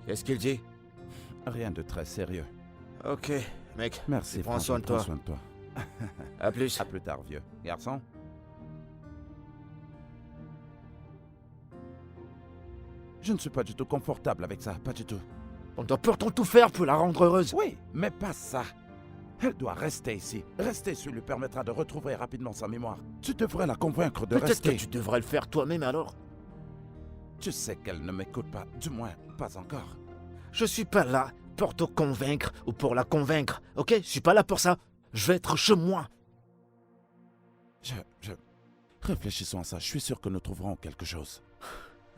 Qu'est-ce qu'il dit? Rien de très sérieux. Ok, mec. Merci, Prends soin de prends toi. soin de toi. À plus. À plus tard, vieux. Garçon? Je ne suis pas du tout confortable avec ça, pas du tout. On doit pourtant tout faire pour la rendre heureuse. Oui, mais pas ça. Elle doit rester ici. Rester, ce lui permettra de retrouver rapidement sa mémoire. Tu devrais la convaincre de Peut-être rester. que tu devrais le faire toi-même alors. Tu sais qu'elle ne m'écoute pas, du moins, pas encore. Je suis pas là pour te convaincre ou pour la convaincre, ok? Je suis pas là pour ça. Je vais être chez moi. Réfléchissons à ça, je suis sûr que nous trouverons quelque chose.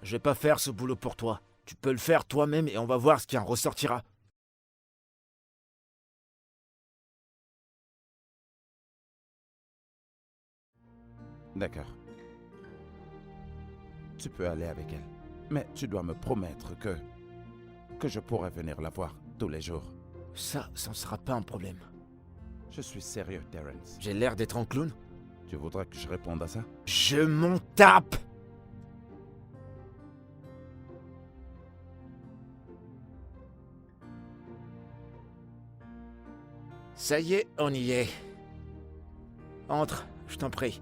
Je vais pas faire ce boulot pour toi. Tu peux le faire toi-même et on va voir ce qui en ressortira. D'accord. Tu peux aller avec elle. Mais tu dois me promettre que je pourrai venir la voir tous les jours. Ça ne sera pas un problème. Je suis sérieux, Terence. J'ai l'air d'être un clown? Tu voudrais que je réponde à ça? Je m'en tape! Ça y est, on y est. Entre, je t'en prie.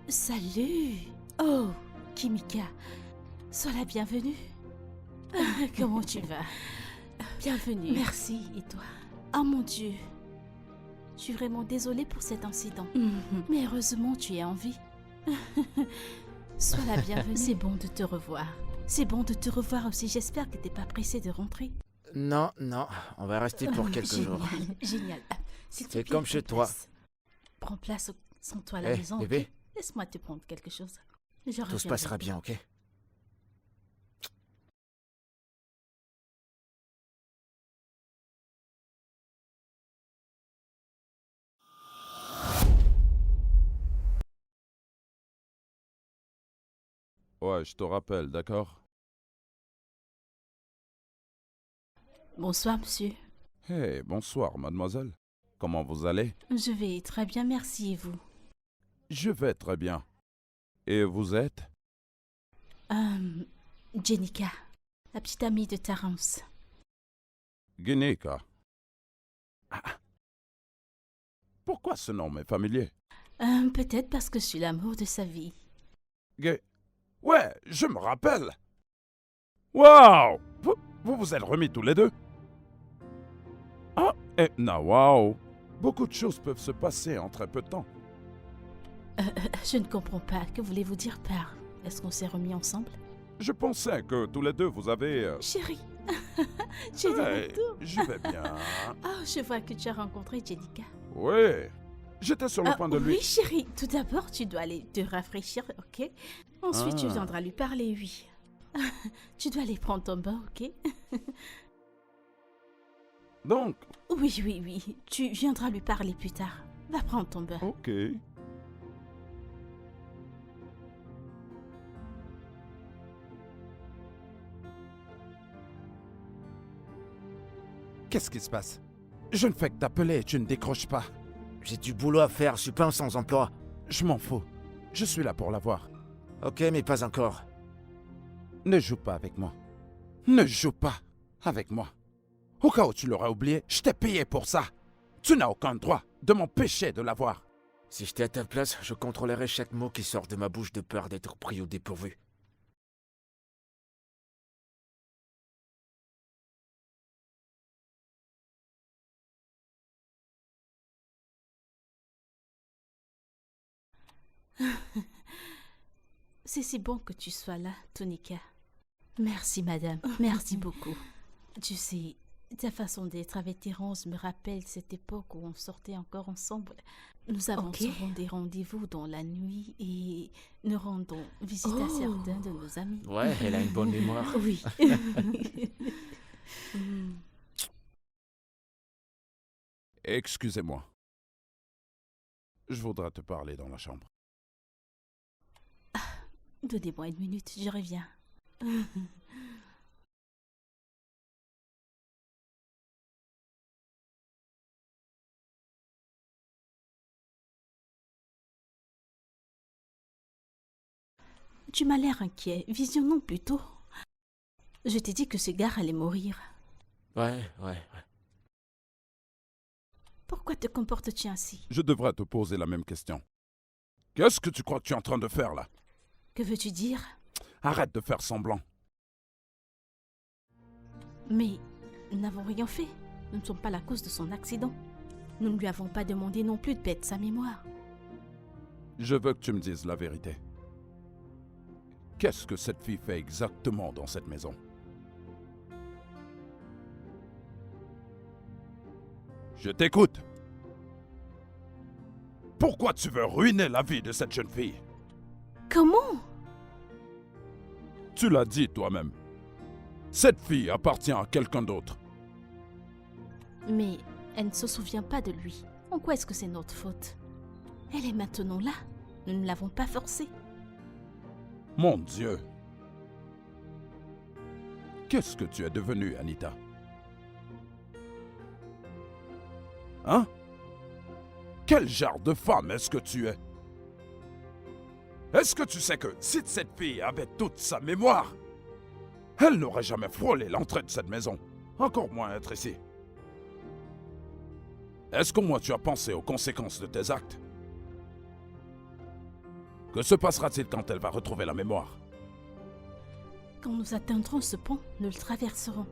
Salut. Oh, Kimika. Sois la bienvenue. Comment tu vas? Bienvenue. Merci, et toi? Oh mon Dieu. Je suis vraiment désolée pour cet incident. Mais heureusement, tu es en vie. Sois la bienvenue. C'est bon de te revoir. C'est bon de te revoir aussi. J'espère que t'es pas pressée de rentrer. Non, on va rester pour quelques Génial, jours. Génial. S'il te C'est plaît, comme chez prends toi. place. Prends place sans toi à la Eh, maison. bébé. Ok? Laisse-moi te prendre quelque chose. Je Tout se reviendrai. passera bien, ok? Ouais, je te rappelle, d'accord? Bonsoir, monsieur. Hey, bonsoir, mademoiselle. Comment vous allez? Je vais très bien, merci, et vous? Je vais très bien. Et vous êtes? Jenica, la petite amie de Terence. Guinica. Ah. Pourquoi ce nom m'est familier? Peut-être parce que je suis l'amour de sa vie. Ouais, je me rappelle. Waouh! Vous vous êtes remis tous les deux? Ah, et waouh! Beaucoup de choses peuvent se passer en très peu de temps. Je ne comprends pas. Que voulez-vous dire par... Est-ce qu'on s'est remis ensemble? Je pensais que tous les deux vous avez... Chérie, tu es de Hey, retour. je vais bien. Oh, je vois que tu as rencontré Jenica. Oui, j'étais sur le point de lui... Oui, chérie. Tout d'abord, tu dois aller te rafraîchir, ok? Ensuite, tu Ah. viendras lui parler, oui. Tu dois aller prendre ton bain, ok? Donc, Oui. Tu viendras lui parler plus tard. Va prendre ton bain. ok. Qu'est-ce qui se passe? Je ne fais que t'appeler et tu ne décroches pas. J'ai du boulot à faire, je suis pas un sans-emploi. Je m'en fous. Je suis là pour la voir. Ok, mais pas encore. Ne joue pas avec moi. Ne joue pas avec moi. Au cas où tu l'aurais oublié, je t'ai payé pour ça. Tu n'as aucun droit de m'empêcher de la voir. Si j'étais à ta place, je contrôlerais chaque mot qui sort de ma bouche de peur d'être pris au dépourvu. C'est si bon que tu sois là, Tonika. Merci, madame. Merci beaucoup. Tu sais, ta façon d'être avec Terence me rappelle cette époque où on sortait encore ensemble. Nous avons souvent des rendez-vous dans la nuit et nous rendons visite à certains de nos amis. Ouais, elle a une bonne mémoire. Oui. Excusez-moi. Je voudrais te parler dans la chambre. Donnez-moi une minute, je reviens. Tu m'as l'air inquiet. Visionnons plutôt. Je t'ai dit que ce gars allait mourir. Ouais. Pourquoi te comportes-tu ainsi? Je devrais te poser la même question. Qu'est-ce que tu crois que tu es en train de faire là? Que veux-tu dire? Arrête de faire semblant. Mais nous n'avons rien fait. Nous ne sommes pas la cause de son accident. Nous ne lui avons pas demandé non plus de perdre sa mémoire. Je veux que tu me dises la vérité. Qu'est-ce que cette fille fait exactement dans cette maison? Je t'écoute. Pourquoi tu veux ruiner la vie de cette jeune fille? Comment? Tu l'as dit toi-même. Cette fille appartient à quelqu'un d'autre. Mais elle ne se souvient pas de lui. En quoi est-ce que c'est notre faute? Elle est maintenant là. Nous ne l'avons pas forcée. Mon Dieu. Qu'est-ce que tu es devenue, Anita? Hein? Quel genre de femme est-ce que tu es? Est-ce que tu sais que si cette fille avait toute sa mémoire, elle n'aurait jamais frôlé l'entrée de cette maison, encore moins être ici? Est-ce qu'au moins tu as pensé aux conséquences de tes actes? Que se passera-t-il quand elle va retrouver la mémoire? Quand nous atteindrons ce pont, nous le traverserons.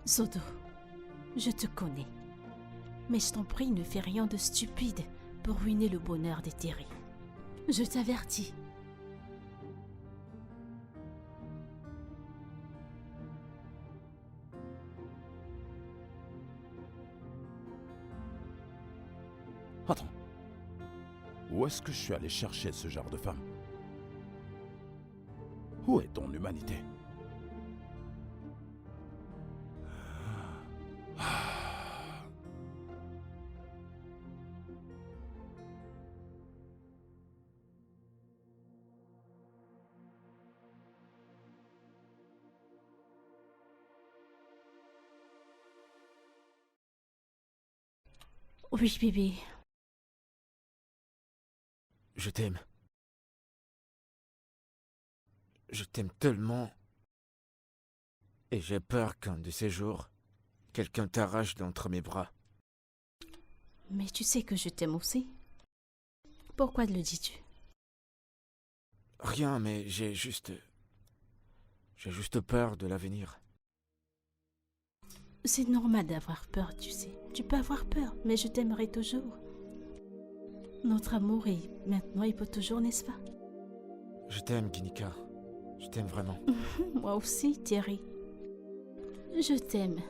Zodo, je te connais. Mais je t'en prie, ne fais rien de stupide pour ruiner le bonheur de Terry. Je t'avertis. Attends. Où est-ce que je suis allé chercher ce genre de femme? Où est ton humanité? Oui, bébé. Je t'aime. Je t'aime tellement. Et j'ai peur qu'un de ces jours, quelqu'un t'arrache d'entre mes bras. Mais tu sais que je t'aime aussi. Pourquoi le dis-tu? Rien, mais j'ai juste peur de l'avenir. C'est normal d'avoir peur, tu sais. Tu peux avoir peur, mais je t'aimerai toujours. Notre amour est maintenant et pour toujours, n'est-ce pas? Je t'aime, Ginika. Je t'aime vraiment. Moi aussi, Thierry. Je t'aime.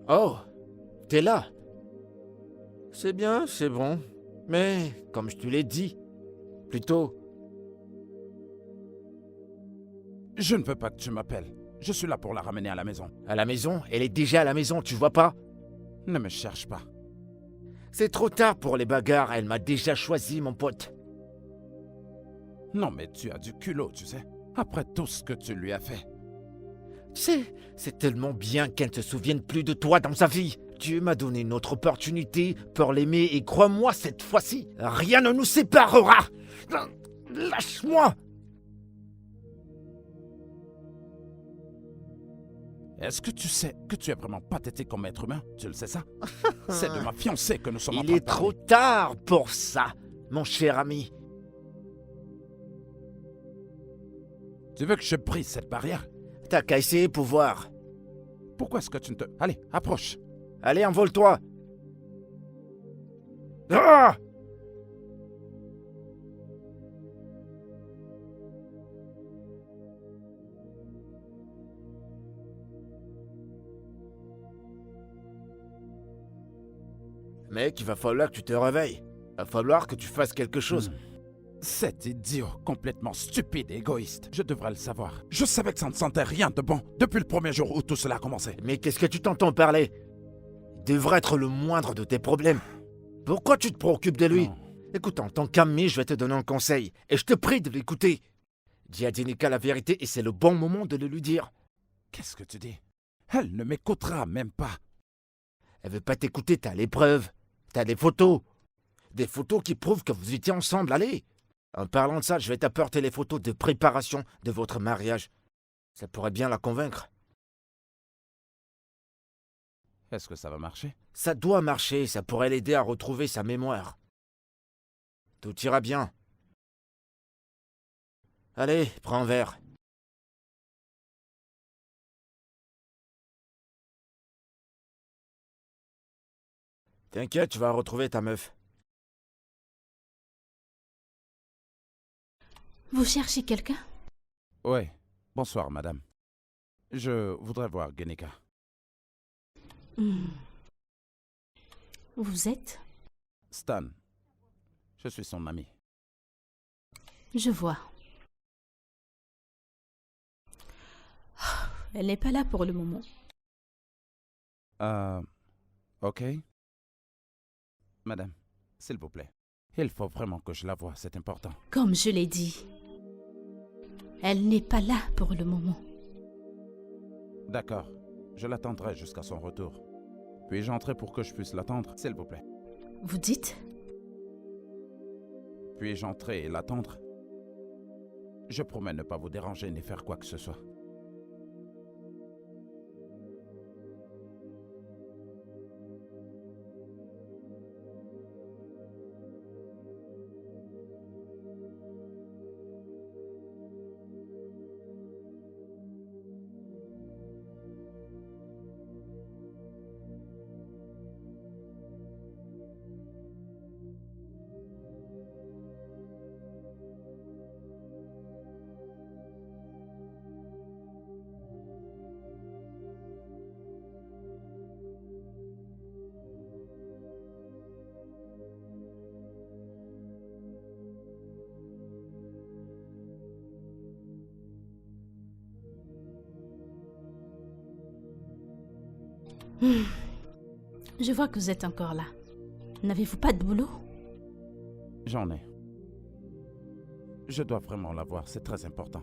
Oh, t'es là. C'est bien, c'est bon. Mais, comme je te l'ai dit, plutôt, Je ne veux pas que tu m'appelles. Je suis là pour la ramener à la maison. à la maison, elle est déjà à la maison, tu vois pas? Ne me cherche pas. C'est trop tard pour les bagarres, elle m'a déjà choisi, mon pote. Non, mais tu as du culot, tu sais. Après tout ce que tu lui as fait. Tu sais, c'est tellement bien qu'elle ne se souvienne plus de toi dans sa vie. Dieu m'a donné une autre opportunité pour l'aimer et crois-moi, cette fois-ci, rien ne nous séparera. Lâche-moi. Est-ce que tu sais que tu es vraiment pathétique comme être humain? Tu le sais ça? C'est de ma fiancée que nous sommes en Il train de est trop parler. tard pour ça, mon cher ami. Tu veux que je brise cette barrière? T'as qu'à essayer pour voir. Pourquoi est-ce que tu ne te... Allez, approche. Allez, envole-toi. Ah! Mec, il va falloir que tu te réveilles. Il va falloir que tu fasses quelque chose. Cet idiot complètement stupide et égoïste. Je devrais le savoir. Je savais que ça ne sentait rien de bon depuis le premier jour où tout cela a commencé. Mais qu'est-ce que tu t'entends parler? Il devrait être le moindre de tes problèmes. Pourquoi tu te préoccupes de lui? Non. Écoute, en tant qu'ami, je vais te donner un conseil. Et je te prie de l'écouter. Dis à Ginika la vérité et c'est le bon moment de le lui dire. Qu'est-ce que tu dis? Elle ne m'écoutera même pas. Elle veut pas t'écouter, t'as les preuves. T'as des photos. Des photos qui prouvent que vous étiez ensemble, allez. En parlant de ça, je vais t'apporter les photos de préparation de votre mariage. Ça pourrait bien la convaincre. Est-ce que ça va marcher? Ça doit marcher, ça pourrait l'aider à retrouver sa mémoire. Tout ira bien. Allez, prends un verre. T'inquiète, tu vas retrouver ta meuf. Vous cherchez quelqu'un? Oui. Bonsoir, madame. Je voudrais voir Genika. Vous êtes? Stan. Je suis son ami. Je vois. Elle n'est pas là pour le moment. Ok. Madame, s'il vous plaît. Il faut vraiment que je la voie, c'est important. Comme je l'ai dit, elle n'est pas là pour le moment. D'accord. Je l'attendrai jusqu'à son retour. Puis-je entrer pour que je puisse l'attendre, s'il vous plaît? Vous dites? Puis-je entrer et l'attendre? Je promets ne pas vous déranger ni faire quoi que ce soit. Je vois que vous êtes encore là. N'avez-vous pas de boulot? J'en ai. Je dois vraiment la voir, c'est très important.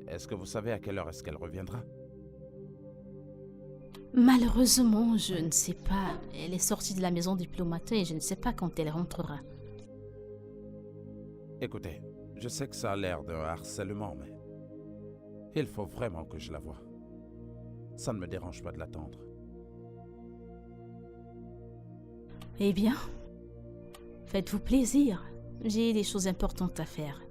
Est-ce que vous savez à quelle heure est-ce qu'elle reviendra? Malheureusement, je ne sais pas. Elle est sortie de la maison depuis le matin et je ne sais pas quand elle rentrera. Écoutez, je sais que ça a l'air d'un harcèlement, mais il faut vraiment que je la voie. Ça ne me dérange pas de l'attendre. Eh bien, faites-vous plaisir. J'ai des choses importantes à faire.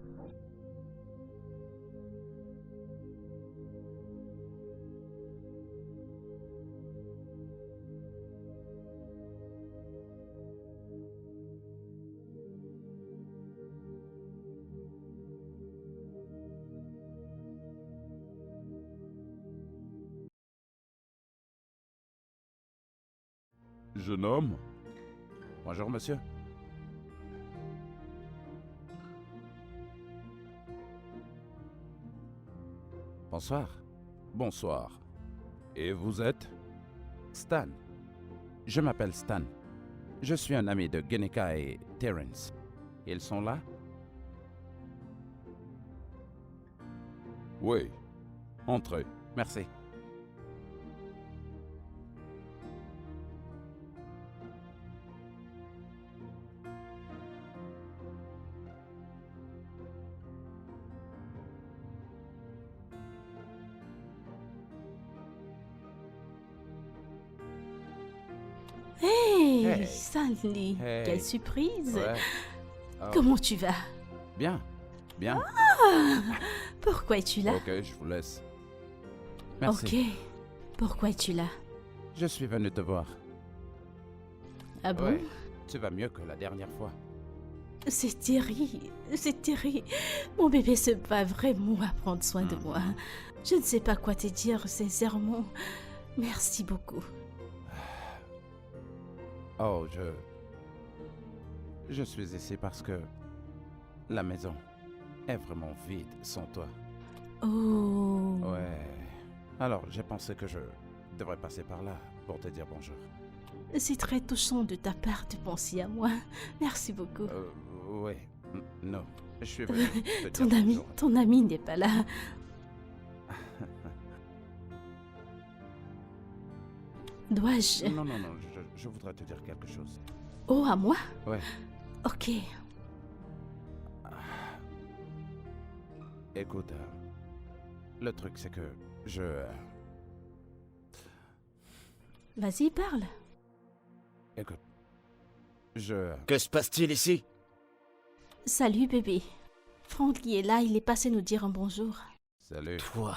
Jeune homme? Bonjour, monsieur. Bonsoir. Bonsoir. Et vous êtes? Stan. Je m'appelle Stan. Je suis un ami de Genika et Terence. Ils sont là? Oui. Entrez. Merci. Hey, Hey. Stanley, Hey. quelle surprise! Ouais. Oh, Comment tu vas? Bien. Bien. Pourquoi es-tu là? Ok, je vous laisse. Merci. Ok. Pourquoi es-tu là? Je suis venu te voir. Ah bon? Ouais. Tu vas mieux que la dernière fois. C'est terrible, c'est terrible. Mon bébé se bat vraiment à prendre soin de moi. Je ne sais pas quoi te dire sincèrement. Merci beaucoup. Oh, je suis ici parce que la maison est vraiment vide sans toi. Oh. Ouais. Alors, j'ai pensé que je devrais passer par là pour te dire bonjour. C'est très touchant de ta part de penser à moi. Merci beaucoup. Oui. Non. Je suis venu te Ton dire ami, bonjour. ton ami n'est pas là. Dois-je... Non, non, non, je voudrais te dire quelque chose. Oh, à moi? Ouais. Ok. Écoute, le truc c'est que Vas-y, parle. Écoute, Que se passe-t-il ici? Salut, bébé. Frankie est là, il est passé nous dire un bonjour. Salut. Toi,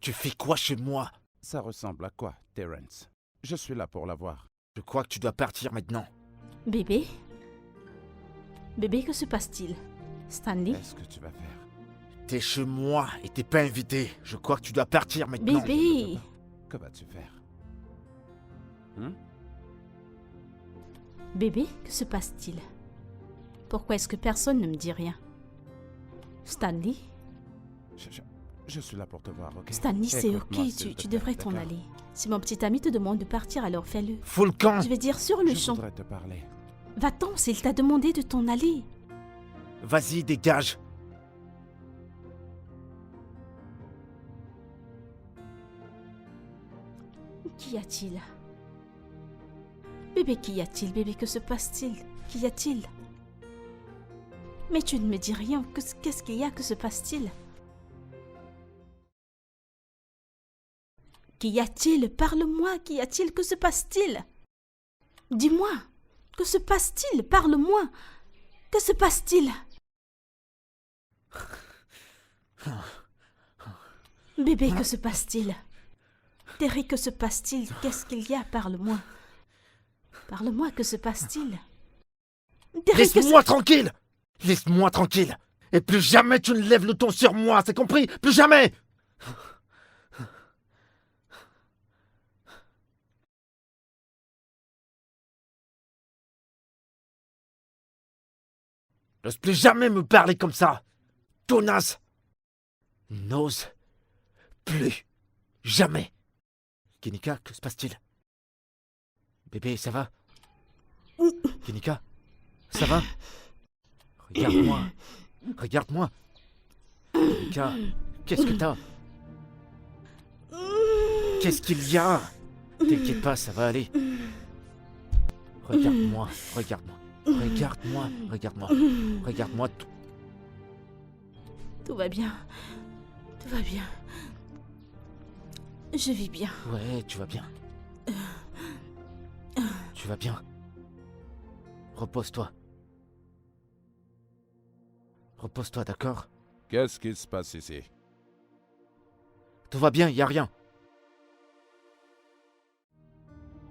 tu fais quoi chez moi? Ça ressemble à quoi, Terence? Je suis là pour la voir. Je crois que tu dois partir maintenant. Bébé? Bébé, que se passe-t-il? Stanley? Qu'est-ce que tu vas faire? T'es chez moi et t'es pas invité. Je crois que tu dois partir maintenant. Bébé! Que vas-tu faire? Bébé, que se passe-t-il? Pourquoi est-ce que personne ne me dit rien? Stanley? Je suis là pour te voir, ok? Stanley, c'est Écoute-moi, ok, s'il te tu plaît, devrais t'en d'accord? aller. Si mon petit ami te demande de partir, alors fais-le. Fous le camp! Je vais dire sur le Je champ. voudrais te parler. Va-t'en s'il t'a demandé de t'en aller. Vas-y, dégage! Qu'y a-t-il? Bébé, qu'y a-t-il? Bébé, que se passe-t-il? Qu'y a-t-il? Mais tu ne me dis rien. Qu'est-ce qu'il y a? Que se passe-t-il? Qu'y a-t-il? Parle-moi. Qu'y a-t-il? Que se passe-t-il? Dis-moi. Que se passe-t-il? Parle-moi. Que se passe-t-il? Bébé, que se passe-t-il? Terry, que se passe-t-il? Qu'est-ce qu'il y a? Parle-moi. Parle-moi, que se passe-t-il? Terry, Laisse-moi tranquille! Laisse-moi tranquille! Et plus jamais tu ne lèves le ton sur moi, c'est compris? Plus jamais! N'ose plus jamais me parler comme ça! Tonasse! N'ose plus jamais! Kenika, que se passe-t-il? Bébé, ça va? Kenika, ça va? Regarde-moi. Regarde-moi. Kenika, qu'est-ce que t'as? Qu'est-ce qu'il y a? T'inquiète pas, ça va aller. Regarde-moi, regarde-moi. Regarde-moi, regarde-moi. Regarde-moi. Tout va bien. Tout va bien. Je vis bien. Ouais, tu vas bien. Tu vas bien. Repose-toi. Repose-toi, d'accord? Qu'est-ce qui se passe ici? Tout va bien, y a rien.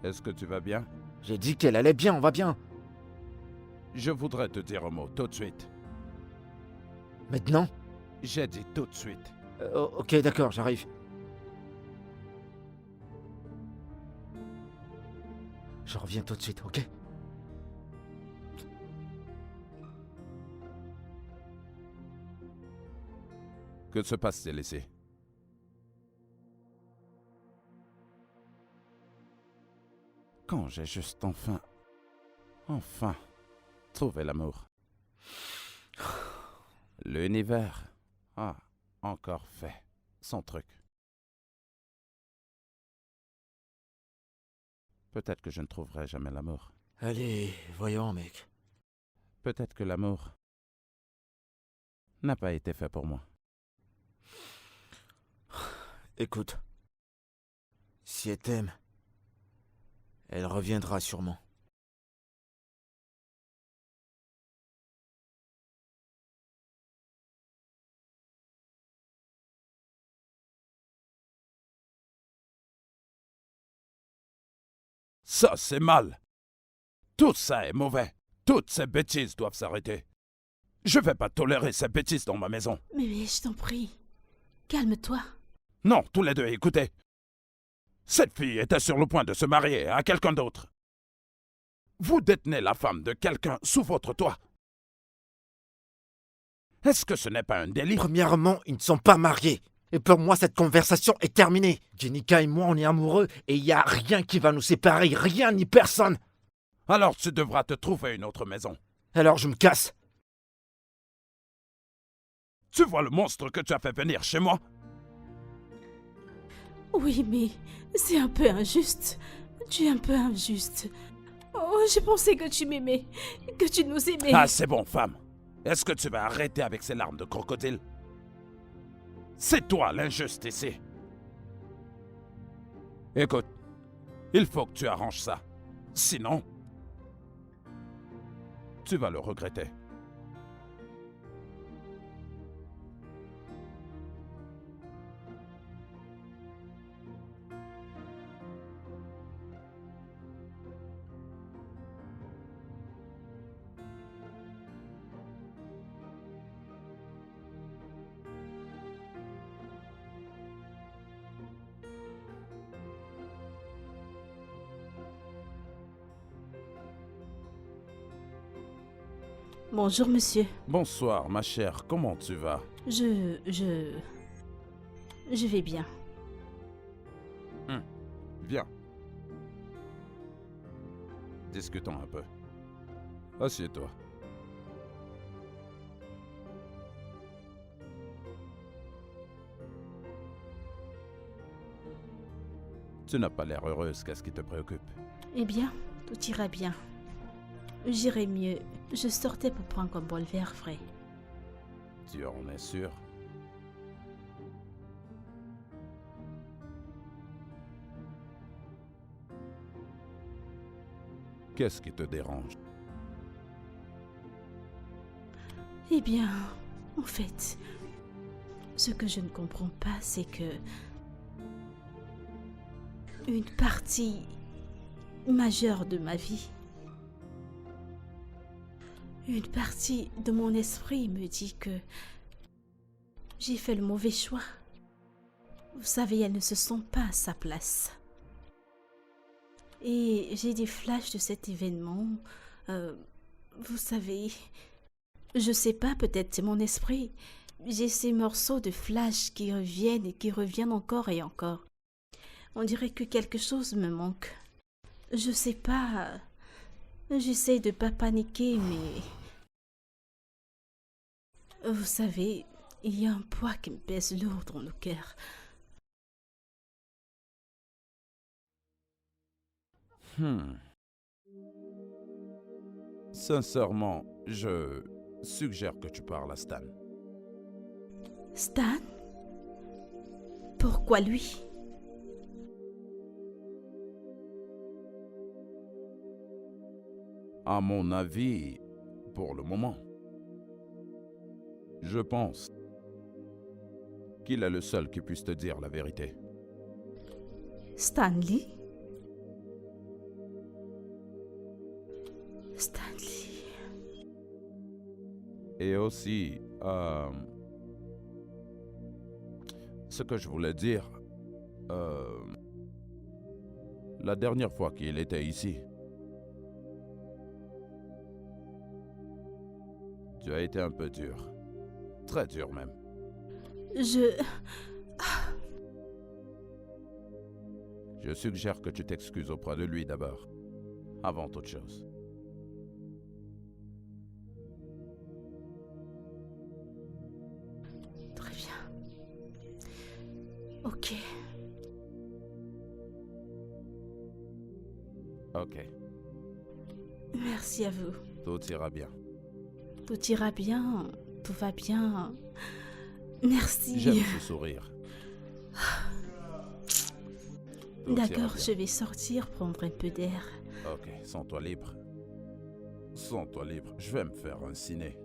Est-ce que tu vas bien? J'ai dit qu'elle allait bien, on va bien. Je voudrais te dire un mot tout de suite. Maintenant? J'ai dit tout de suite. Ok, d'accord, j'arrive. Je reviens tout de suite, ok? Que se passe-t-il ici? Quand j'ai juste enfin, trouvé l'amour. L'univers a encore fait son truc. Peut-être que je ne trouverai jamais l'amour. Allez, voyons, mec. Peut-être que l'amour n'a pas été fait pour moi. Écoute, si elle t'aime, elle reviendra sûrement. Ça, c'est mal. Tout ça est mauvais. Toutes ces bêtises doivent s'arrêter. Je vais pas tolérer ces bêtises dans ma maison. Mais je t'en prie. Calme-toi. Non, tous les deux, écoutez. Cette fille était sur le point de se marier à quelqu'un d'autre. Vous détenez la femme de quelqu'un sous votre toit. Est-ce que ce n'est pas un délit? Premièrement, ils ne sont pas mariés. Et pour moi, cette conversation est terminée. Jenica et moi, on est amoureux et il n'y a rien qui va nous séparer. Rien ni personne. Alors tu devras te trouver une autre maison. Alors je me casse. Tu vois le monstre que tu as fait venir chez moi? Oui, mais c'est un peu injuste. Tu es un peu injuste. Oh, j'ai pensé que tu m'aimais, que tu nous aimais. Ah, c'est bon, femme. Est-ce que tu vas arrêter avec ces larmes de crocodile? C'est toi l'injuste ici. Écoute, il faut que tu arranges ça. Sinon, tu vas le regretter. Bonjour, monsieur. Bonsoir, ma chère. Comment tu vas? Je vais bien. Bien. Discutons un peu. Assieds-toi. Tu n'as pas l'air heureuse. Qu'est-ce qui te préoccupe? Eh bien, tout ira bien. J'irai mieux. Je sortais pour prendre un bol vert frais. Tu en es sûr? Qu'est-ce qui te dérange? Eh bien, en fait, ce que je ne comprends pas, c'est que une partie majeure de ma vie, une partie de mon esprit me dit que j'ai fait le mauvais choix. Vous savez, elle ne se sent pas à sa place. Et j'ai des flashs de cet événement. Vous savez, je sais pas, peut-être c'est mon esprit. J'ai ces morceaux de flash qui reviennent et qui reviennent encore et encore. On dirait que quelque chose me manque. Je sais pas. J'essaie de pas paniquer, mais... Vous savez, il y a un poids qui me pèse lourd dans le cœur. Sincèrement, je suggère que tu parles à Stan. Stan? Pourquoi lui? À mon avis, pour le moment, je pense qu'il est le seul qui puisse te dire la vérité. Stanley? Stanley... Et aussi, ce que je voulais dire, la dernière fois qu'il était ici, tu as été un peu dur. Très dur même. Je suggère que tu t'excuses auprès de lui d'abord, avant toute chose. Très bien. Ok. Ok, Merci à vous. tout ira bien. Tout ira bien. Tout va bien. Merci. J'aime ce sourire. Tout ira D'accord, bien. je vais sortir, prendre un peu d'air. Ok, sens-toi libre. Sens-toi libre. Je vais me faire un ciné.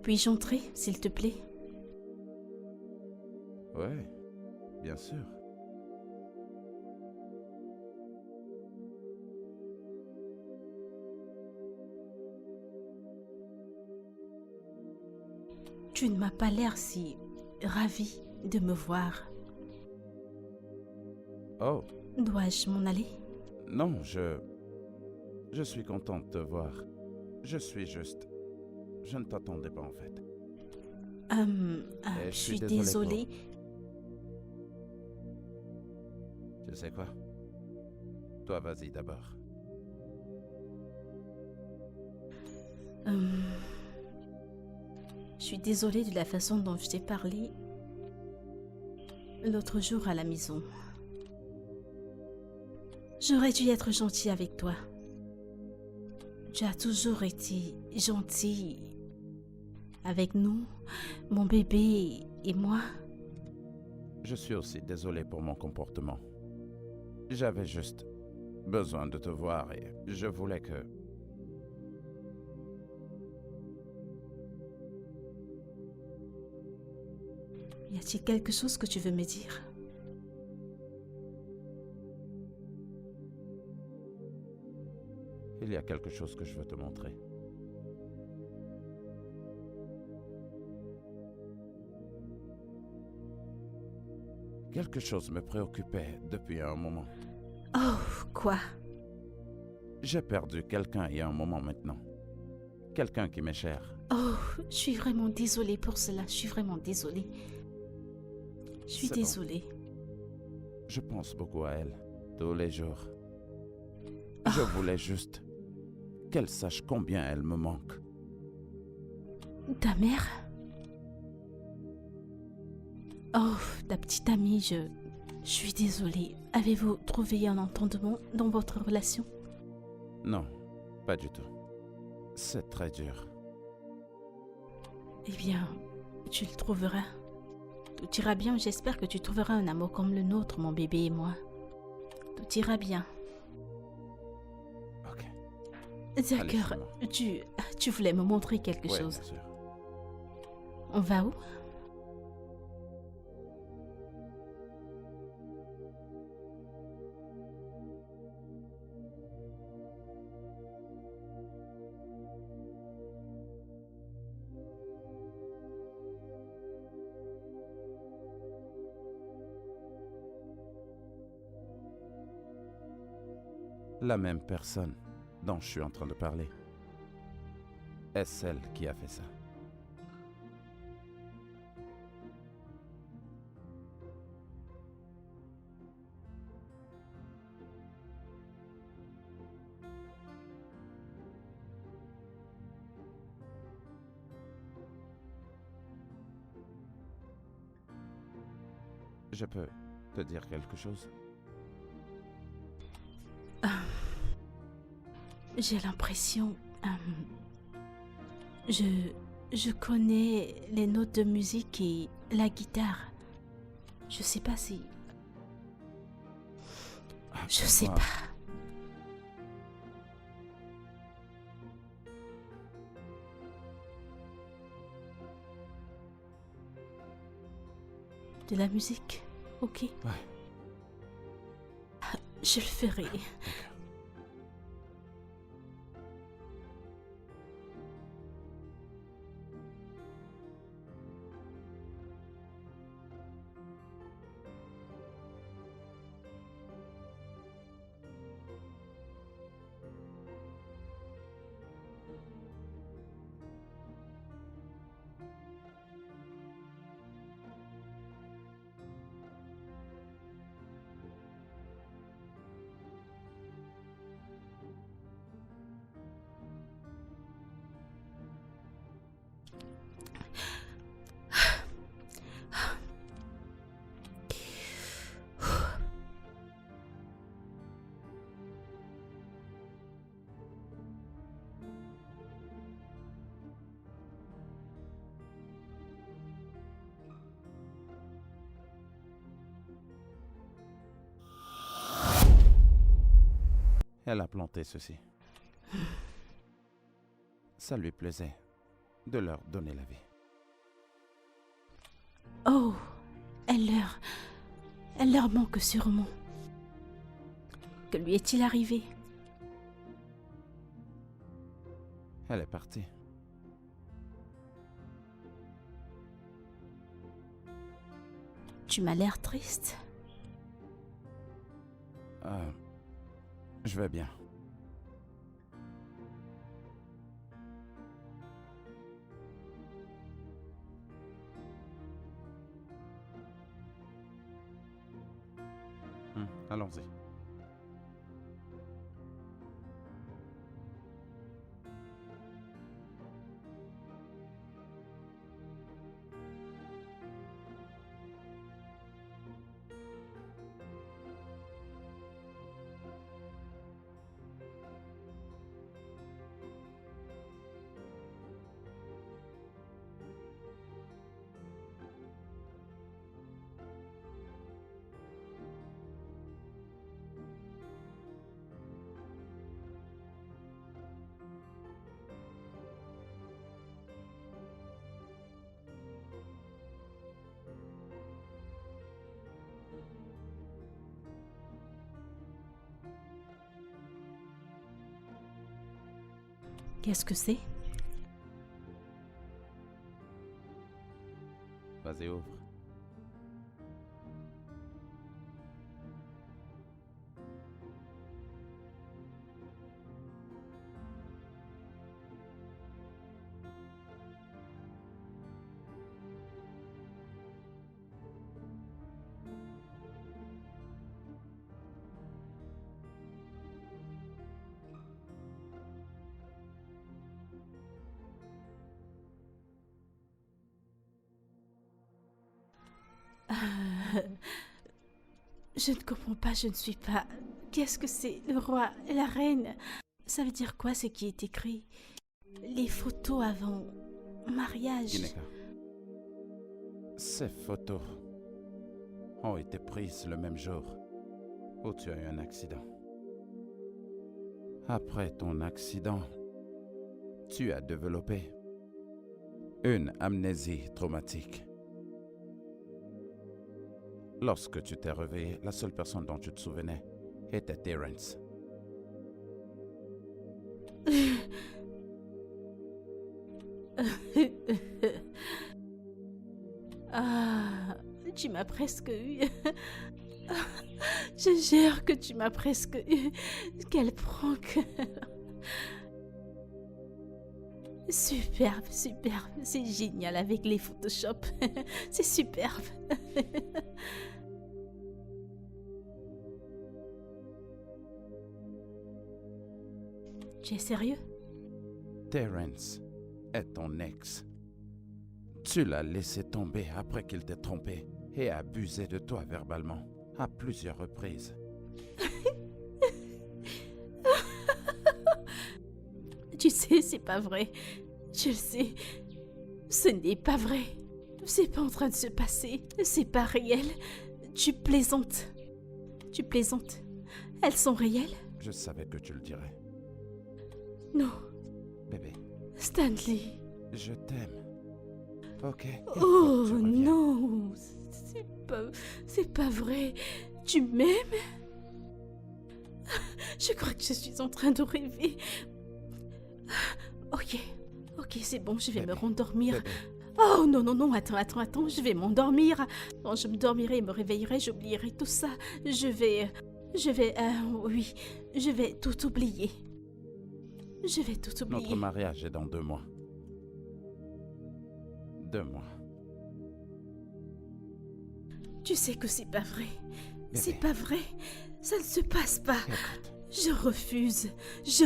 Puis-je entrer, s'il te plaît? Ouais, bien sûr. Tu ne m'as pas l'air si ravi de me voir. Oh, Dois-je m'en aller? Non, je suis content de te voir. Je suis juste... Je ne t'attendais pas en fait. Je suis désolée. Tu sais quoi? Toi, vas-y d'abord. Je suis désolée de la façon dont je t'ai parlé l'autre jour à la maison. J'aurais dû être gentille avec toi. Tu as toujours été gentil avec nous, mon bébé et moi. Je suis aussi désolé pour mon comportement. J'avais juste besoin de te voir et je voulais que... Y a-t-il quelque chose que tu veux me dire? Il y a quelque chose que je veux te montrer. Quelque chose me préoccupait depuis un moment. Oh, quoi? J'ai perdu quelqu'un il y a un moment maintenant. Quelqu'un qui m'est cher. Oh, je suis vraiment désolée pour cela. Je suis vraiment désolée. Je suis C'est bon. désolée. Je pense beaucoup à elle, tous les jours. Je voulais juste qu'elle sache combien elle me manque. Ta mère? Oh, ta petite amie, je suis désolée. Avez-vous trouvé un entendement dans votre relation? Non, pas du tout. C'est très dur. Eh bien, tu le trouveras. Tout ira bien, j'espère que tu trouveras un amour comme le nôtre, mon bébé et moi. Tout ira bien. Ok. D'accord, Allez, tu voulais me montrer quelque ouais, chose. bien sûr. On va où? La même personne dont je suis en train de parler est celle qui a fait ça. Je peux te dire quelque chose? J'ai l'impression... je connais les notes de musique et la guitare. Je sais pas si... Je sais Ah. pas. De la musique, ok. Ouais. Je le ferai. Elle a planté ceci. Ça lui plaisait de leur donner la vie. Oh, elle leur manque sûrement. Que lui est-il arrivé? Elle est partie. Tu m'as l'air triste. Je vais bien. Allons-y. Qu'est-ce que c'est? Vas-y, ouvre. Je ne comprends pas, je ne suis pas. Qu'est-ce que c'est? Le roi, la reine. Ça veut dire quoi ce qui est écrit? Les photos avant mariage. Gineka. Ces photos ont été prises le même jour où tu as eu un accident. Après ton accident, tu as développé une amnésie traumatique. Lorsque tu t'es réveillé, la seule personne dont tu te souvenais était Terence. Ah, tu m'as presque eu. Je jure que tu m'as presque eu. Quel prank. Superbe, superbe. C'est génial avec les Photoshop. C'est superbe. Tu es sérieux? Terence est ton ex. Tu l'as laissé tomber après qu'il t'ait trompé et abusé de toi verbalement à plusieurs reprises. Tu sais, c'est pas vrai. Je le sais. Ce n'est pas vrai. C'est pas en train de se passer. C'est pas réel. Tu plaisantes. Tu plaisantes. Elles sont réelles? Je savais que tu le dirais. Non. Bébé, Stanley. je t'aime. Ok? Il faut Oh que tu reviennes. non. C'est pas vrai. Tu m'aimes? Je crois que je suis en train de rêver. Ok. Ok, c'est bon, je vais me Bébé, rendormir. Bébé, Oh non, non, non, attends, je vais m'endormir. Quand je me dormirai et me réveillerai, j'oublierai tout ça. Oui, je vais tout oublier. Je vais tout oublier. notre mariage est dans 2 mois. 2 mois. Tu sais que c'est pas vrai. C'est Bébé. pas vrai. Ça ne se passe pas. Écoute, Je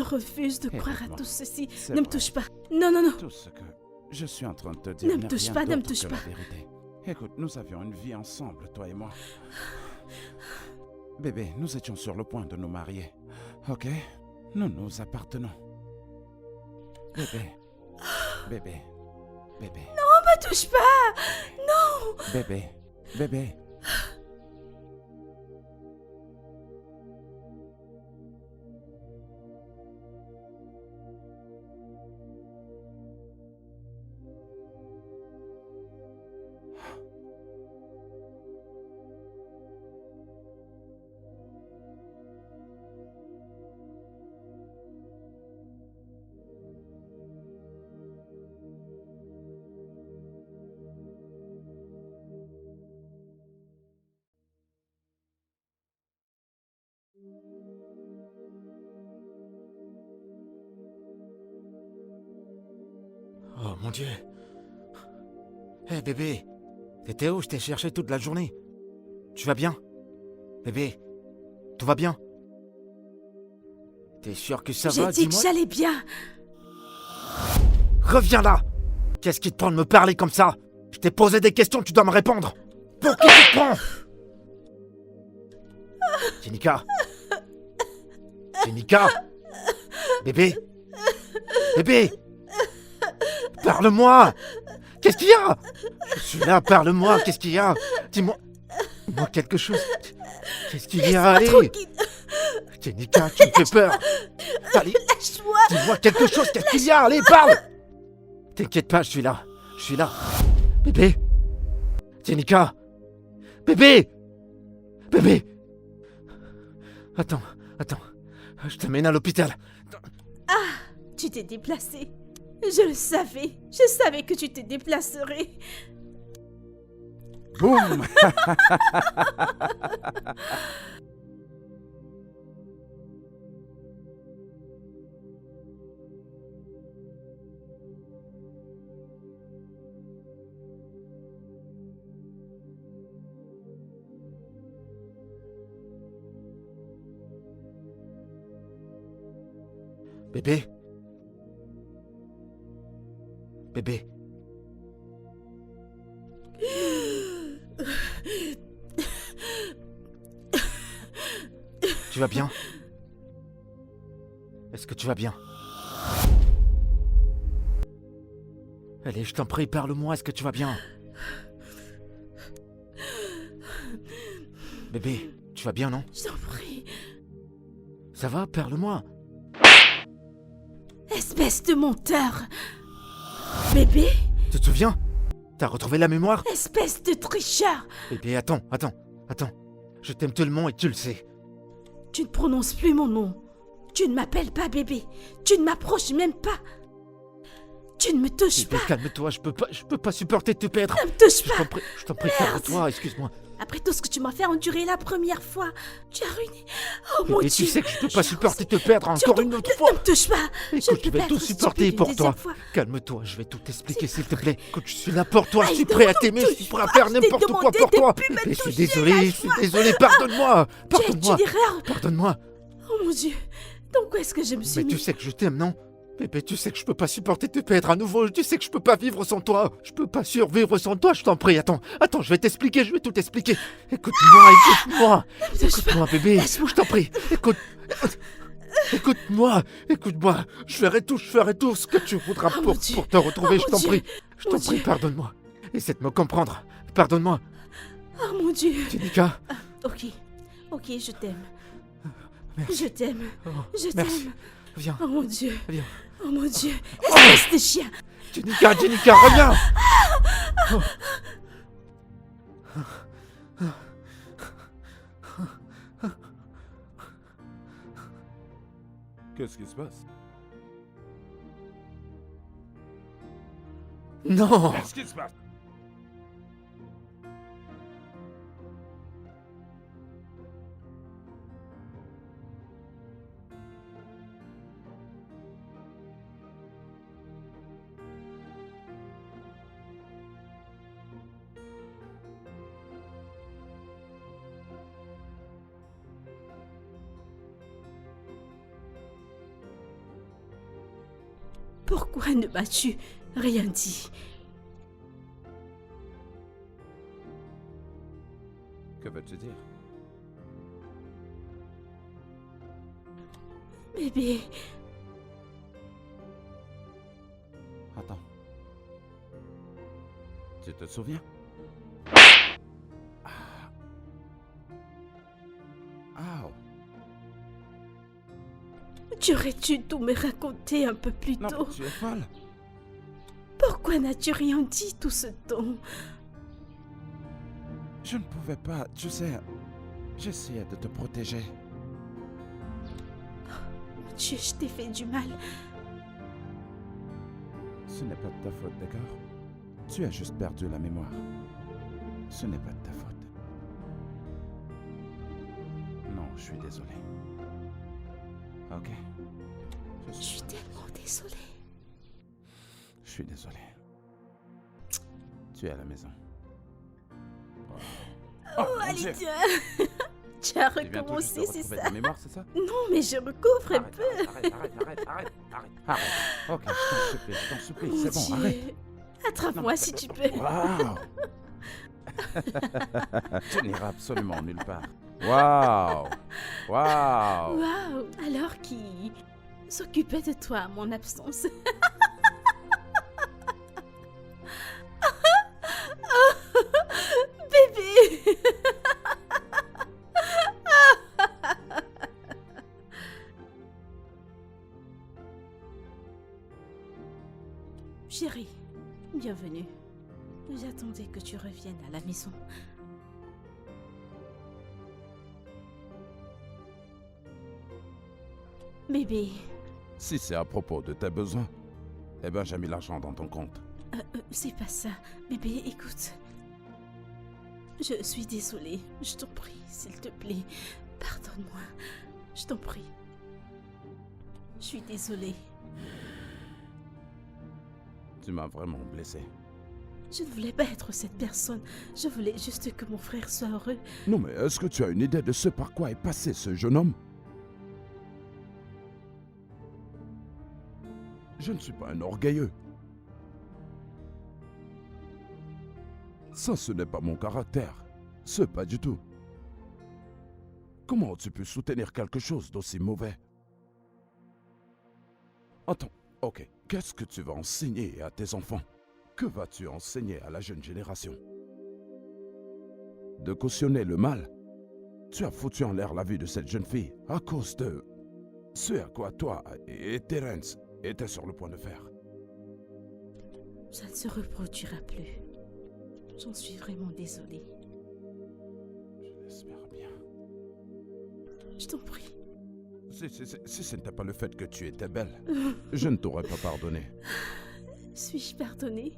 refuse de croire à Écoute-moi. tout ceci. C'est Ne me vrai. touche pas. Non, non, non. tout ce que je suis en train de te dire Ne me n'est touche rien pas, ne me d'autre touche que pas. la vérité. Écoute, nous avions une vie ensemble, toi et moi. Bébé, nous étions sur le point de nous marier. Ok? Nous nous appartenons. Bébé. Bébé. Bébé. Ne me touche pas. Non. Bébé. Bébé. mon Dieu. Hé bébé, t'étais où? Je t'ai cherché toute la journée. Tu vas bien? Bébé, tout va bien? T'es sûr que ça va? J'ai dit que Dis-moi. j'allais bien. Reviens là! Qu'est-ce qui te prend de me parler comme ça? Je t'ai posé des questions, tu dois me répondre! Pour qui tu te prends? Jenica? Jenica? Bébé? Bébé? Parle-moi! Qu'est-ce qu'il y a? Je suis là, parle-moi, qu'est-ce qu'il y a? Dis-moi quelque chose. Qu'est-ce qu'il y a? Allez! Tranquille. Jenica, tu me fais peur! Allez, Lâche-moi. dis-moi quelque chose, qu'est-ce qu'il y a? Allez, parle! T'inquiète pas, je suis là. Je suis là. Bébé? Jenica? Bébé? Bébé? Attends. Je t'amène à l'hôpital. Tu t'es déplacé. Je le savais. Je savais que tu te déplacerais. Boum! Bébé? Bébé? Tu vas bien? Est-ce que tu vas bien? Allez, je t'en prie, parle-moi, est-ce que tu vas bien? Bébé, tu vas bien, non? Je t'en prie. Ça va? Parle-moi. Espèce de menteur. Bébé? Tu te souviens? T'as retrouvé la mémoire? Espèce de tricheur. Bébé, attends. Je t'aime tellement et tu le sais. Tu ne prononces plus mon nom. Tu ne m'appelles pas bébé. Tu ne m'approches même pas. Tu ne me touches Bébé, pas. calme-toi, je peux pas supporter de te perdre. Ne me touche Je pas. t'en prie, Merde. calme-toi, excuse-moi. Après tout ce que tu m'as fait endurer la première fois, tu as ruiné. Oh mon Bébé, Dieu. tu sais que je peux pas supporter de te perdre encore une autre fois. Ne me touche pas. Écoute, je ne peux vais pas tout être supporter stupide pour une toi. deuxième fois. Calme-toi, je vais tout t'expliquer s'il te plaît. Écoute, je suis là pour toi, je Aïe, suis prêt à ne t'aimer, me je suis prêt à touche faire pas, je t'ai n'importe quoi demandé pour de toi. plus me Mais je suis toucher, désolé, pardonne-moi. J'ai Pardonne-moi, une erreur. pardonne-moi. Oh mon Dieu. Donc où est-ce que je me suis Mais mis? tu sais que je t'aime, non? Bébé, tu sais que je peux pas supporter de te perdre à nouveau. Tu sais que je peux pas vivre sans toi. Je peux pas survivre sans toi, je t'en prie. Attends, je vais t'expliquer, je vais tout t'expliquer. Écoute-moi. Ne me touche pas. Écoute-moi, bébé. Laisse-moi. Je t'en prie. Écoute-moi. Je ferai tout ce que tu voudras Oh, pour mon Dieu. te retrouver, Oh, je mon t'en Dieu. prie. Je Mon t'en prie, Dieu. pardonne-moi. Essaie de me comprendre. Pardonne-moi. Oh mon Dieu. Jenica. Ok, je t'aime. Merci. Je t'aime. Oh, Je merci. t'aime. Viens. Oh mon Dieu. Viens. Oh mon Dieu. Espèce de chien. Jenica, reviens. Qu'est-ce qui se passe? Non. Qu'est-ce qui se passe? Pourquoi ne m'as-tu rien dit? Que veux-tu dire? Bébé, Attends. Tu te souviens? Ah. tu aurais dû tout me raconter un peu plus Non, tôt. tu es folle. Pourquoi n'as-tu rien dit tout ce temps? Je ne pouvais pas, tu sais. J'essayais de te protéger. Mon Dieu, je t'ai fait du mal. Ce n'est pas de ta faute, d'accord? Tu as juste perdu la mémoire. Ce n'est pas de ta faute. Non, je suis désolé. Ok? Je suis tellement désolée. Je suis désolé. Tu es à la maison. Oh, mon allez, Dieu. tiens. Tu as Tu viens tout juste de recommencé, c'est retrouver ça? ta mémoire, c'est ça? Non, mais je recouvre un peu. Arrête. Ok, je t'en supplie, Mon c'est bon, Dieu. arrête. Attrape-moi si tu peux. Waouh. Tu n'iras absolument nulle part. Waouh. Waouh. Alors qui s'occupait de toi à mon absence? Bébé. Chérie, bienvenue. J'attendais que tu reviennes à la maison. Bébé, Si c'est à propos de tes besoins, eh ben j'ai mis l'argent dans ton compte. c'est pas ça. Bébé, écoute. Je suis désolée. Je t'en prie, s'il te plaît. Pardonne-moi. Je t'en prie. Je suis désolée. Tu m'as vraiment blessé. Je ne voulais pas être cette personne. Je voulais juste que mon frère soit heureux. Non mais est-ce que tu as une idée de ce par quoi est passé ce jeune homme? Je ne suis pas un orgueilleux. Ça, ce n'est pas mon caractère. Ce pas du tout. Comment as-tu pu soutenir quelque chose d'aussi mauvais? Attends, ok. Qu'est-ce que tu vas enseigner à tes enfants? Que vas-tu enseigner à la jeune génération? De cautionner le mal? Tu as foutu en l'air la vie de cette jeune fille à cause de ce à quoi toi et Terence étaient sur le point de faire. Ça ne se reproduira plus. J'en suis vraiment désolée. Je l'espère bien. Je t'en prie. Si ce n'était pas le fait que tu étais belle, je ne t'aurais pas pardonné. Suis-je pardonnée?